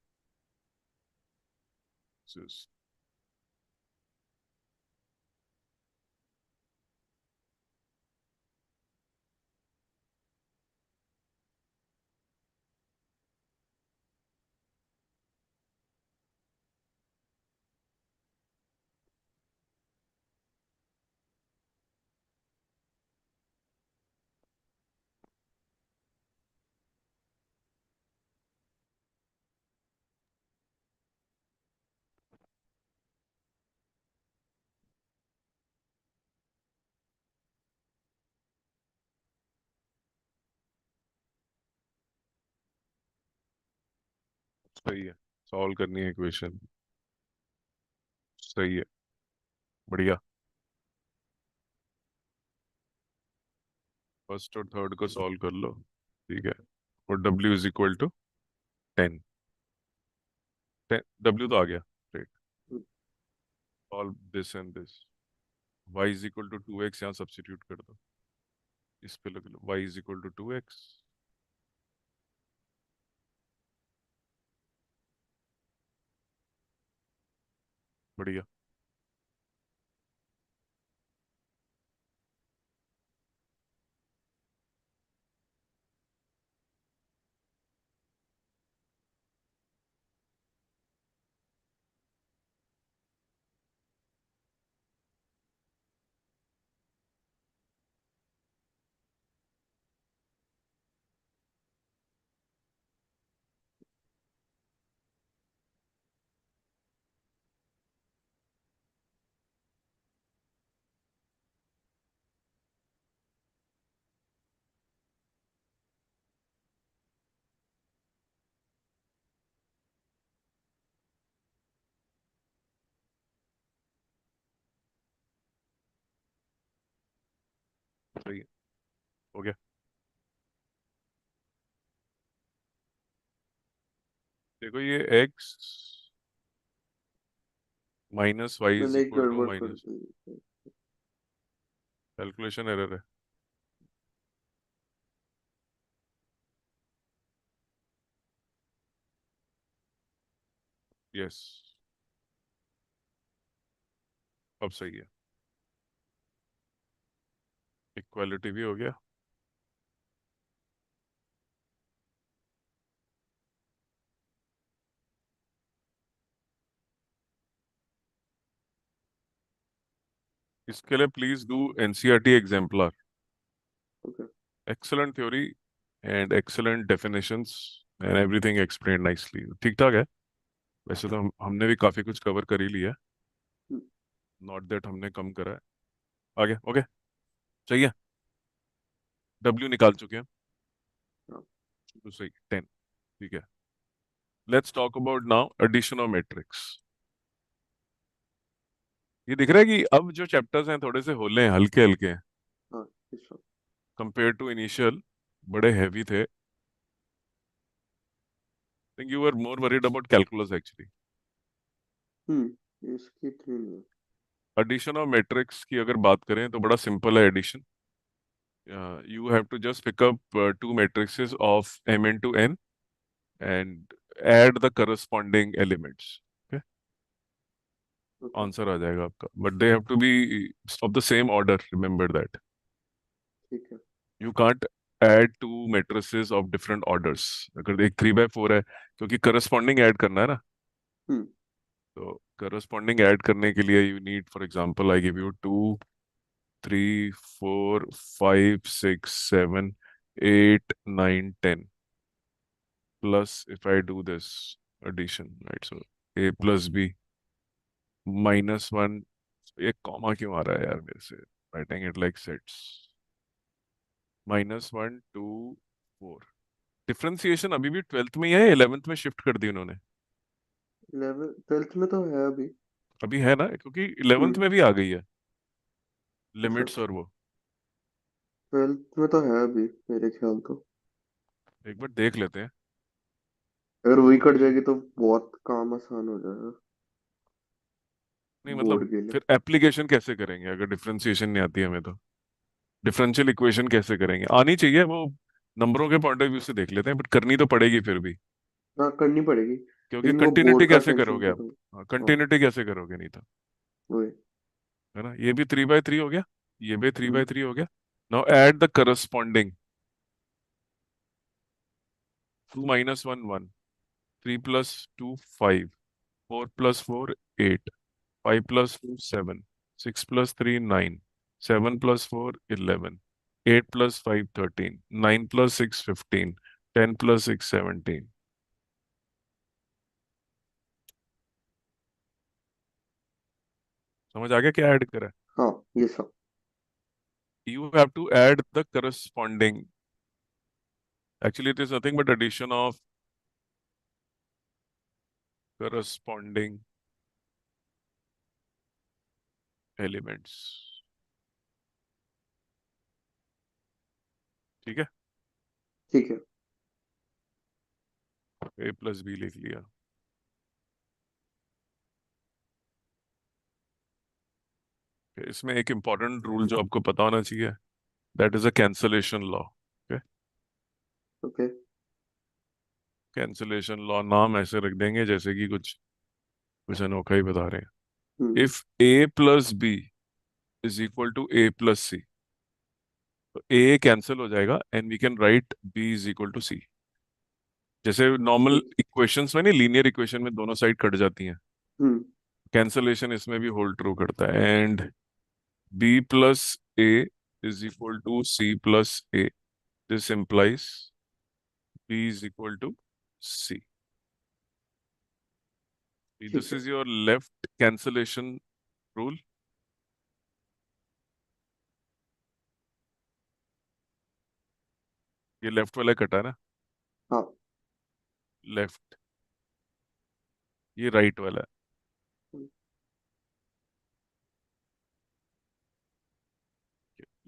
सही है, सॉल्व करनी है इक्वेशन. सही है, बढ़िया. फर्स्ट और थर्ड को सॉल्व कर लो, ठीक है. और w is equal to 10. w तो आ गया, right. Hmm, solve this and this. y is equal to 2x, यहाँ सब्स्टिट्यूट कर दो, इस पे लग लो. y is equal to 2x. बढ़िया. सही है, हो गया. देखो ये x माइनस वाई इज मैंने एक इक्वल टू गड़बड़ कर माइनस. दी. कैलकुलेशन एरर है. यस, अब सही है. इक्वालिटी भी हो गया. इसके लिए please do NCERT exemplar. Okay. Excellent theory and excellent definitions and everything explain nicely. ठीक ठाक है. वैसे तो हमने भी काफी कुछ कवर कर ही लिया है. हम्म, नॉट दैट हमने कम करा है. आगे ओके, सही है. डब्ल्यू निकाल चुके हैं, हाँ, तो सही 10. ठीक है. Let's talk about now addition of matrix. ये दिख रहा है कि अब जो चैप्टर्स हैं थोड़े से होले हैं, हल्के हल्के हैं, हाँ, इस वक्त. Compare to initial. बड़े हैवी थे. Think you were more worried about calculus actually. इसकी थ्री नहीं है. एडिशन ऑफ मैट्रिक्स की अगर बात करें तो बड़ा सिंपल है addition. You have to just pick up two matrices of m into n and add the corresponding elements. Okay, okay. Answer आ जाएगा आपका. But they have to be of the same order, remember that. ठीक है. You can't add two matrices of different orders. अगर एक 3/4 है, क्योंकि करस्पॉन्डिंग ऐड करना है ना, हम्म। तो करस्पॉन्डिंग ऐड करने के लिए you need, for example I give you 2 3 4 5 6 7 8 9 10 plus if I do this addition, right? So a plus b -1, एक कॉमा क्यों आ रहा है यार मेरे से, writing it like sets, -1 2 4। Differentiation अभी भी 12th में ही है, 11th में शिफ्ट कर दी उन्होंने? 12th में तो है अभी। अभी है ना, क्योंकि 11th हम्म। में भी आ गई है अच्छा, लिमिट्स और वो। 12th में तो है अभी मेरे ख्याल तो। एक बार देख लेते हैं। अगर वही कट जाएगी तो बहुत काम आसान हो जाएगा नहीं मतलब बोर्ड के लिए। फिर एप्लीकेशन कैसे करेंगे अगर डिफरेंशिएशन नहीं आती हमें तो? डिफरेंशियल इक्वेशन कैसे करेंगे, आनी चाहिए वो। नंबरों के पॉइंट ऑफ व्यू से देख लेते हैं, बट करनी तो पड़ेगी फिर भी। हाँ, करनी पड़ेगी, क्योंकि लेकिन वो कंटिन्यूटी बोर्ड का कैसे टेंशन करोगे आप? खत्म। हाँ, हाँ, कंटिन्यूटी कैसे करोगे नहीं तो? वही। है ना, ये भी 3/3 हो गया, ये भी थ्री हम्म। बाई थ्री हो गया। Now add the corresponding 2 - 1 1, 3 + 2 5, 4 + 4 8, 5 + 2 7, 6 + 3 9, 7 + 4 11, 8 + 5 13, 9 + 6 15, 10 + 6 17। समझ आ गया क्या ऐड करा? हाँ, ये सब। You have to add the corresponding. Actually, it is nothing but addition of corresponding elements. ठीक है, ठीक है। a plus b लिख लिया। इसमें एक इंपॉर्टेंट रूल जो आपको पता होना चाहिए, that is a cancellation law. Okay. Cancellation law नाम ऐसे रख देंगे जैसे कि कुछ कुछ अनोखा ही बता रहे हैं। Hmm. If a plus b is equal to a plus c, तो a कैंसिल हो जाएगा and we can write b is equal to c। जैसे नॉर्मल ठीक। इक्वेशंस में नहीं, लीनियर इक्वेशन में दोनों साइड कट जाती हैं, हम्म। कैंसलेशन इसमें भी होल्ड ट्रू करता है। And b plus a is equal to c plus a, this implies b is equal to c। ठीक This है। is your left cancellation rule। ये लेफ्ट वाला कटा है ना, हाँ। लेफ्ट, ये राइट वाला है।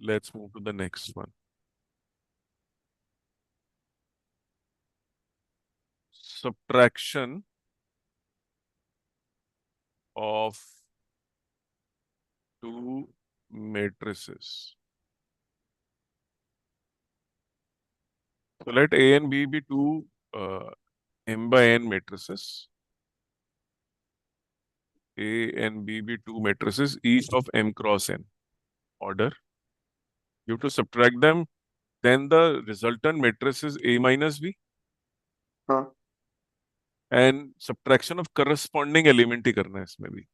Let's move to the next one. Subtraction of two matrices। So let A and B be two m by n matrices. A and B be two matrices, each of m cross n order. You have to subtract them, then the resultant matrix is A minus B, हाँ। and subtraction of corresponding element ही करना है इसमें भी।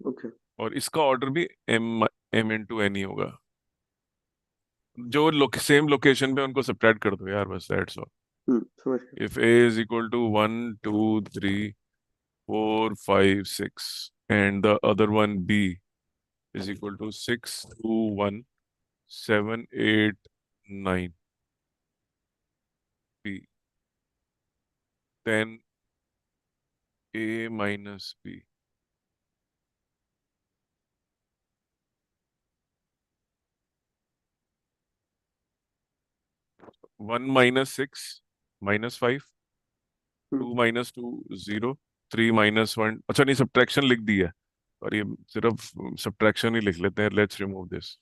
ओके। और इसका ऑर्डर भी m into n ही होगा। जो सेम लोकेशन पे उनको सब्ट्रैक्ट कर दो यार, बस दैट्स ऑल। समझ गया। If a is equal to 1 2 3 4 5 6 and the other one b is equal to 6 2 1 7 8 9 b, then a minus b, 1 minus 6 minus 5, hmm. 2 minus 2 0, 3 minus 1। अच्छा नहीं, सब्ट्रैक्शन लिख दी है, और ये सिर्फ सब्ट्रैक्शन ही लिख लेते हैं। Let's remove this,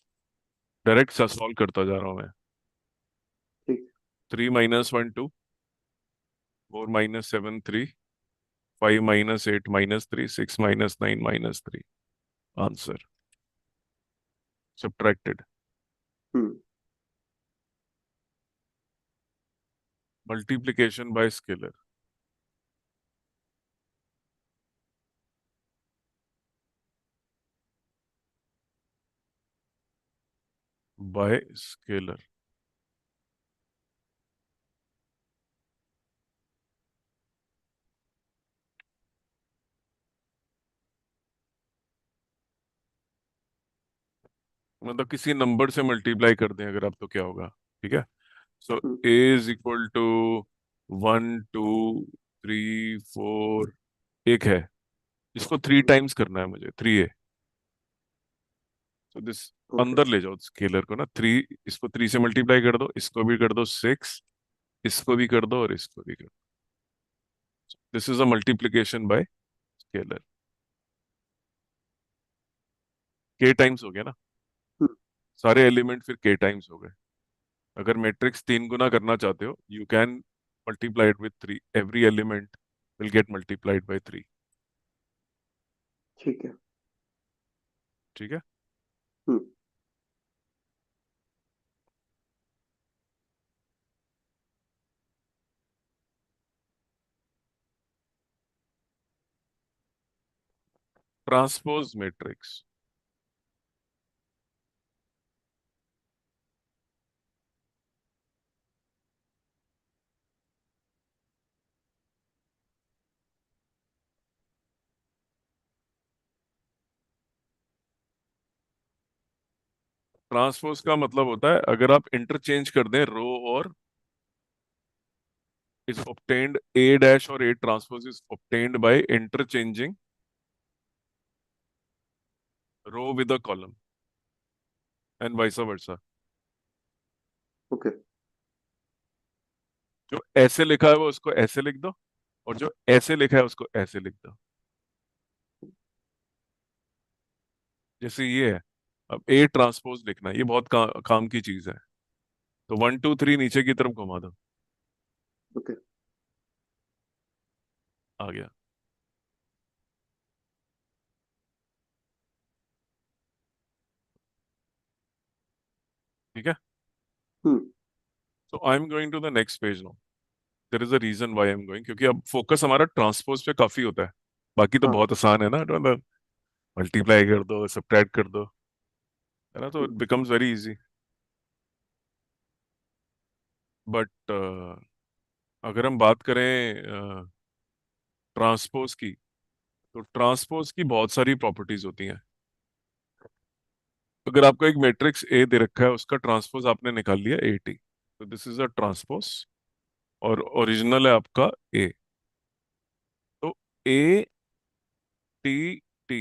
direct solve करता जा रहा हूँ मैं। ठीक। 3 - 1 2, 4 - 7 3, 5 - 8 - 3, 6 - 9 - 3, आंसर सब्ट्रैक्टेड। हम्म। Multiplication bye scalar. Bye scalar. मतलब किसी नंबर से मल्टीप्लाई कर दें अगर आप, तो क्या होगा? ठीक है। सो हम्म। ए इज इक्वल टू 1 2 3 4। एक है, इसको थ्री हम्म। टाइम्स करना है मुझे, 3a। तो दिस, ओके। अंदर ले जाओ स्केलर को ना, थ्री। इसको 3 से मल्टीप्लाई कर दो, इसको भी कर दो 6, इसको भी कर दो और इसको भी कर दो। This is a multiplication bye scalar. के टाइम्स हो गया ना, हम्म। सारे एलिमेंट फिर के टाइम्स हो गए। अगर मैट्रिक्स 3 गुना करना चाहते हो, you can multiply it with 3। Every element will get multiplied by 3। ठीक है। ठीक है। हम्म। Transpose matrix. ट्रांसपोज का मतलब होता है अगर आप इंटरचेंज कर दें रो और, is obtained A dash or A transpose is obtained by interchanging row with a column and vice versa। Okay. जो ऐसे लिखा है वो उसको ऐसे लिख दो, और जो ऐसे लिखा है उसको ऐसे लिख दो। जैसे ये है, अब ए ट्रांसपोज लिखना है, ये बहुत काम की चीज है। तो 1 2 3 नीचे की तरफ घुमा दो, ओके। आ गया। ठीक है। हम्म। तो I am going to the next page now. There is a reason why I am going, क्योंकि अब फोकस हमारा ट्रांसपोज पे काफी होता है। बाकी तो हाँ। बहुत आसान है ना, मतलब मल्टीप्लाई कर दो, सब्ट्रैक्ट कर दो, है ना, तो it hmm. Becomes very easy. But अगर हम बात करें ट्रांसपोज की, तो ट्रांसपोज की बहुत सारी प्रॉपर्टीज होती हैं। अगर आपको एक मैट्रिक्स ए दे रखा है, उसका ट्रांसपोज आपने निकाल लिया 80, तो दिस इज अ ट्रांसपोज, और ओरिजिनल है आपका ए। तो A T T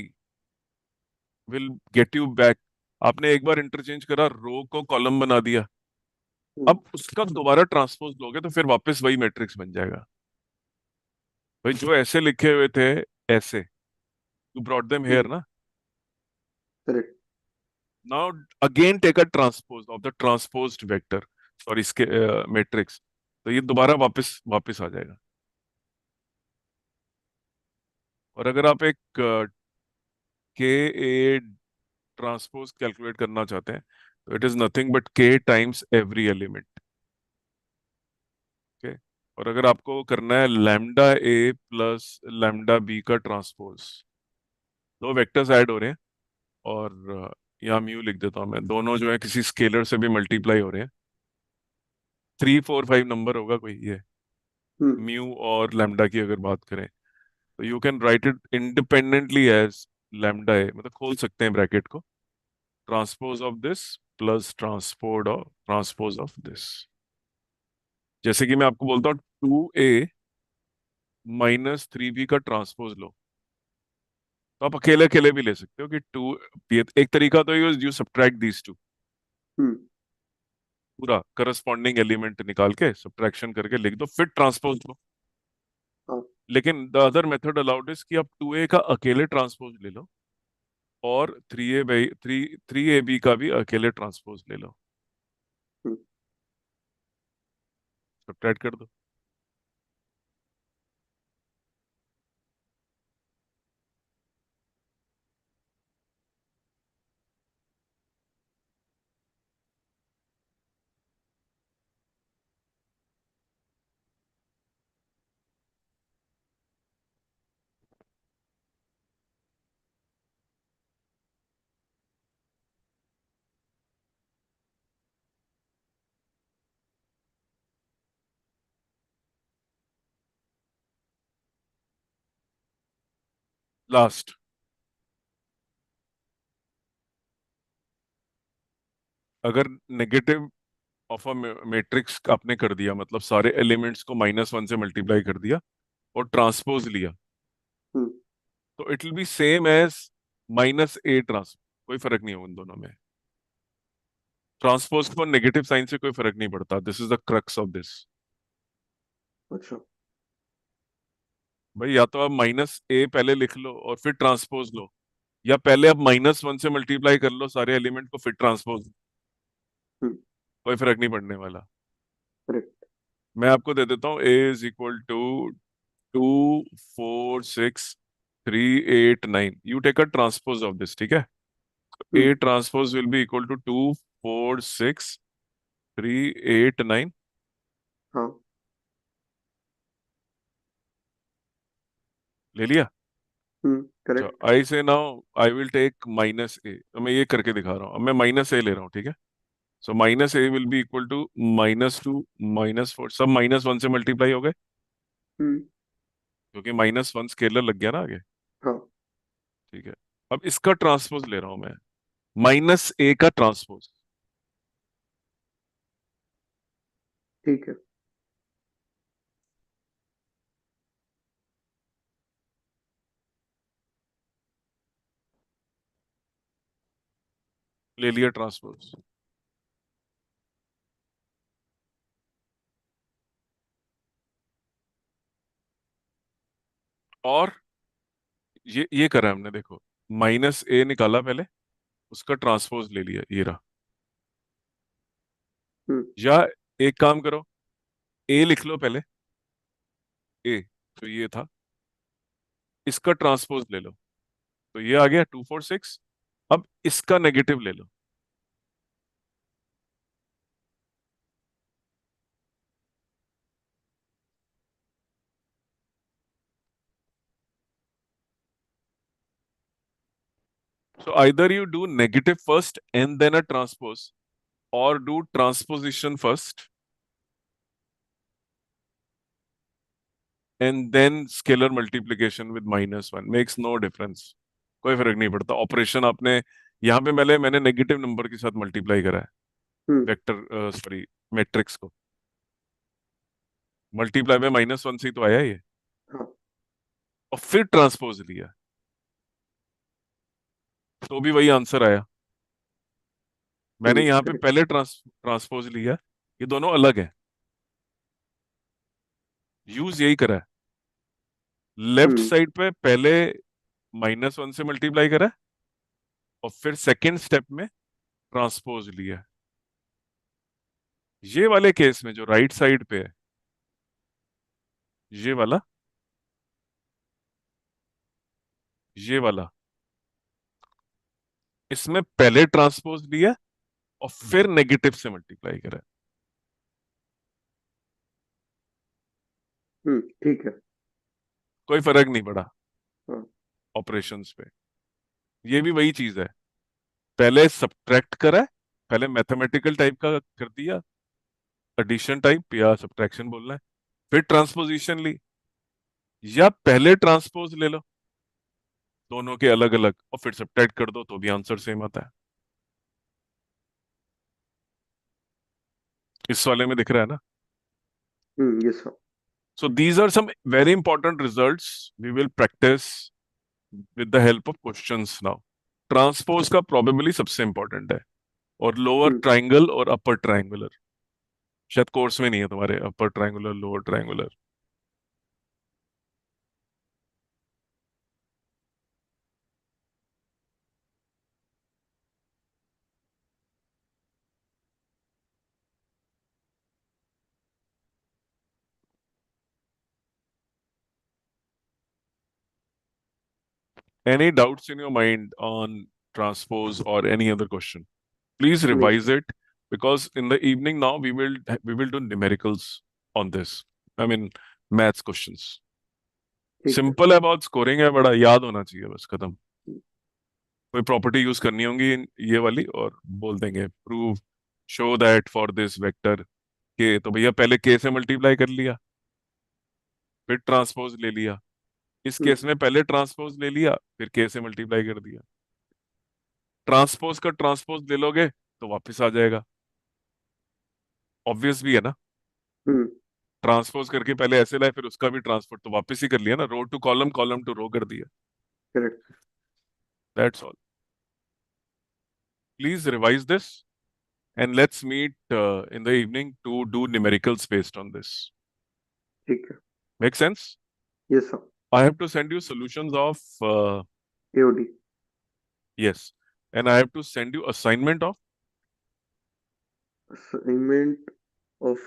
will get you back. आपने एक बार इंटरचेंज करा, रो को कॉलम बना दिया, हम्म। अब उसका दोबारा ट्रांसपोज लोगे तो फिर वापस वही मैट्रिक्स बन जाएगा। भाई जो ऐसे लिखे हुए थे, ऐसे यू ब्रॉट देम हेयर हम्म। ना। Correct. Now again take a transpose of the transposed vector, sorry इसके मैट्रिक्स, तो ये दोबारा वापस वापस आ जाएगा। और अगर आप एक के ए ट्रांसपोज कैलकुलेट करना चाहते हैं, तो इट इज नथिंग बट के टाइम्स एवरी एलिमेंट। ओके। और अगर आपको करना है लैम्डा ए प्लस लैम्डा बी का ट्रांसपोज, दो वेक्टर्स ऐड हो रहे हैं, और यहाँ म्यू लिख देता हूँ मैं, दोनों जो है किसी स्केलर से भी मल्टीप्लाई हो रहे हैं। 3 4 5 नंबर होगा कोई ये, हम्म। म्यू और लैम्डा की अगर बात करें, तो you can write it independently as lambda है, मतलब खोल सकते हैं ब्रैकेट को, transpose of this plus transpose of this. जैसे कि मैं आपको बोलता हूँ 2a माइनस 3b का ट्रांसपोज लो, तो आप अकेले अकेले भी ले सकते हो कि टू, एक तरीका तो यू सब्ट्रैक्ट दीज टू, हम्म। पूरा करस्पॉन्डिंग एलिमेंट निकाल के सब्ट्रैक्शन करके लिख दो, फिर ट्रांसपोज लो। हाँ। लेकिन the other method allowed is कि आप 2a का अकेले ट्रांसपोज ले लो, और 3a बी का भी अकेले ट्रांसपोज ले लो, हम्म। सब्ट्रैक्ट कर दो। लास्ट। अगर नेगेटिव ऑफ अ मैट्रिक्स आपने कर दिया, मतलब सारे एलिमेंट्स को -1 से मल्टीप्लाई कर दिया और ट्रांसपोज लिया, हम्म। तो it will be same as -A trans, कोई फर्क नहीं होगा उन दोनों में। ट्रांसपोज को नेगेटिव साइन से कोई फर्क नहीं पड़ता। This is the crux of this. अच्छा। भाई या तो आप -A पहले लिख लो और फिर ट्रांसपोज लो, या पहले आप -1 से मल्टीप्लाई कर लो सारे एलिमेंट को, फिर ट्रांसपोज। हम्म। कोई फर्क नहीं पड़ने वाला। करेक्ट। मैं आपको दे देता हूँ A is equal to 2 4 6 3 8 9। You take a transpose of this, ठीक है? हम्म। A transpose will be equal to 2 4 6 3 8 9। हाँ। ले लिया? अच्छा, correct. I say now I will take -A। तो मैं ये करके दिखा रहा हूँ। अब मैं -A ले रहा हूँ, ठीक है? So -A will be equal to -2 -4, सब -1 से मल्टीप्लाई हो गए, हम्म। क्योंकि -1 स्केलर लग गया ना आगे। हाँ। ठीक है, अब इसका ट्रांसपोज ले रहा हूं मैं, -A का ट्रांसपोज। ठीक है। ले लिया ट्रांसपोज। और ये करा हमने, देखो, -A निकाला पहले, उसका ट्रांसपोज ले लिया, ये रहा। हम्म। या एक काम करो, A लिख लो पहले, A, तो ये था, इसका ट्रांसपोज ले लो, तो ये आ गया 2 4 6। अब इसका नेगेटिव ले लो। So either you do negative first and then a transpose, or do transposition first and then scalar multiplication with -1, makes no difference। कोई फर्क नहीं पड़ता। ऑपरेशन आपने यहाँ पे मैंने नेगेटिव नंबर के साथ मल्टीप्लाई करा है, हम्म। वेक्टर सॉरी मैट्रिक्स को। मल्टीप्लाई में -1 से ही तो आया ये, हाँ। और फिर ट्रांसपोज लिया, तो भी वही आंसर आया। मैंने यहाँ पे करेक्ट। पहले ट्रांसपोज लिया, ये दोनों अलग है। यूज यही करा है। लेफ्ट हम्म। साइड पे पहले -1 से मल्टीप्लाई करा है, और फिर सेकेंड स्टेप में ट्रांसपोज लिया। ये वाले केस में जो राइट साइड पे है, ये वाला, ये वाला, इसमें पहले ट्रांसपोज लिया और फिर नेगेटिव से मल्टीप्लाई करा। ठीक है। कोई फर्क नहीं पड़ा हाँ। ऑपरेशंस पे। ये भी वही चीज है, पहले सब्ट्रैक्ट करा है, पहले मैथमेटिकल टाइप का कर दिया, एडिशन टाइप या सब्ट्रैक्शन बोलना है, फिर ट्रांसपोजिशन ली, या पहले ट्रांसपोज ले लो दोनों के अलग अलग और फिर सब्ट्रैक्ट कर दो, तो भी आंसर सेम आता है। इस वाले में दिख रहा है ना? ये सब। So these are some very important results we will practice with the help of questions now। Transpose का प्रोबेबली सबसे इंपॉर्टेंट है, और लोअर हम्म। ट्राइंगल और अपर ट्राइंगुलर, शायद कोर्स में नहीं है तुम्हारे upper triangular lower triangular. Any doubts in your mind on transpose और एनी अदर क्वेश्चन, please नहीं revise sir. it, because in the evening now we will do numericals on this, I mean maths questions। ठीक है। सिंपल है बहुत, स्कोरिंग है, बड़ा याद होना चाहिए, बस खत्म। कोई प्रॉपर्टी यूज करनी होगी ये वाली, और बोल देंगे prove show that for this vector के, तो भैया पहले के से मल्टीप्लाई कर लिया, फिर ट्रांसपोज ले लिया, इस केस में पहले ट्रांसपोज ले लिया, फिर के से मल्टीप्लाई कर दिया। ट्रांसपोज का ट्रांसपोज ले लोगे तो वापस आ जाएगा, ऑब्वियस भी है ना। हम्म। ट्रांसपोज करके पहले ऐसे लाए, फिर उसका भी ट्रांसपोर्ट तो वापस ही कर लिया ना, रो टू कॉलम, कॉलम टू रो कर दिया। Correct. That's all. Please revise this and let's meet in the evening to do numericals based on this. ठीक है। Make sense? Yes sir. I have to send you solutions of AOD. yes, and I have to send you assignment of assignment of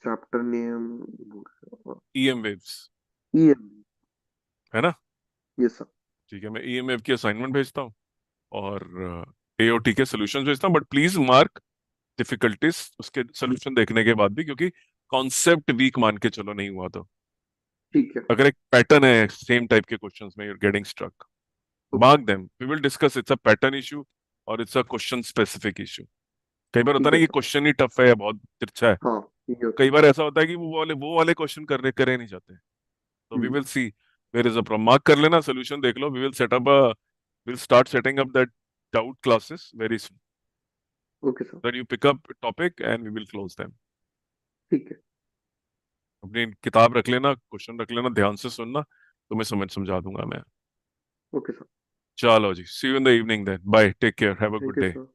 chapter name. EM waves, EM. है ना? Yes sir. ठीक है, मैं EM wave की असाइनमेंट भेजता हूँ और AOT के सॉल्यूशंस भेजता हूँ, बट प्लीज मार्क डिफिकल्टीज उसके सॉल्यूशन देखने के बाद भी, क्योंकि कॉन्सेप्ट वीक मान के चलो नहीं हुआ तो। ठीक है। अगर एक पैटर्न है सेम टाइप के क्वेश्चंस में, you're getting stuck, okay. mark them, we will discuss, it's a pattern issue और it's a question specific issue। कई बार होता है ठीक ना है कि सर। क्वेश्चन ही टफ है या बहुत तिरछा है। हाँ, ये होता कई बार ऐसा होता है कि वो वाले क्वेश्चन करने करे नहीं जाते। तो है। We will see where is a problem, mark कर लेना, सोल्यूशन देख लो, we will set up will start setting up that doubt classes very soon, okay sir. That you pick up topic and we will close them. ठीक है। अपनी किताब रख लेना, क्वेश्चन रख लेना, ध्यान से सुनना, तुम्हें समझा दूंगा मैं। Okay sir. चलो जी, see you in the evening then, bye, take care, have a thank good you day. Sir.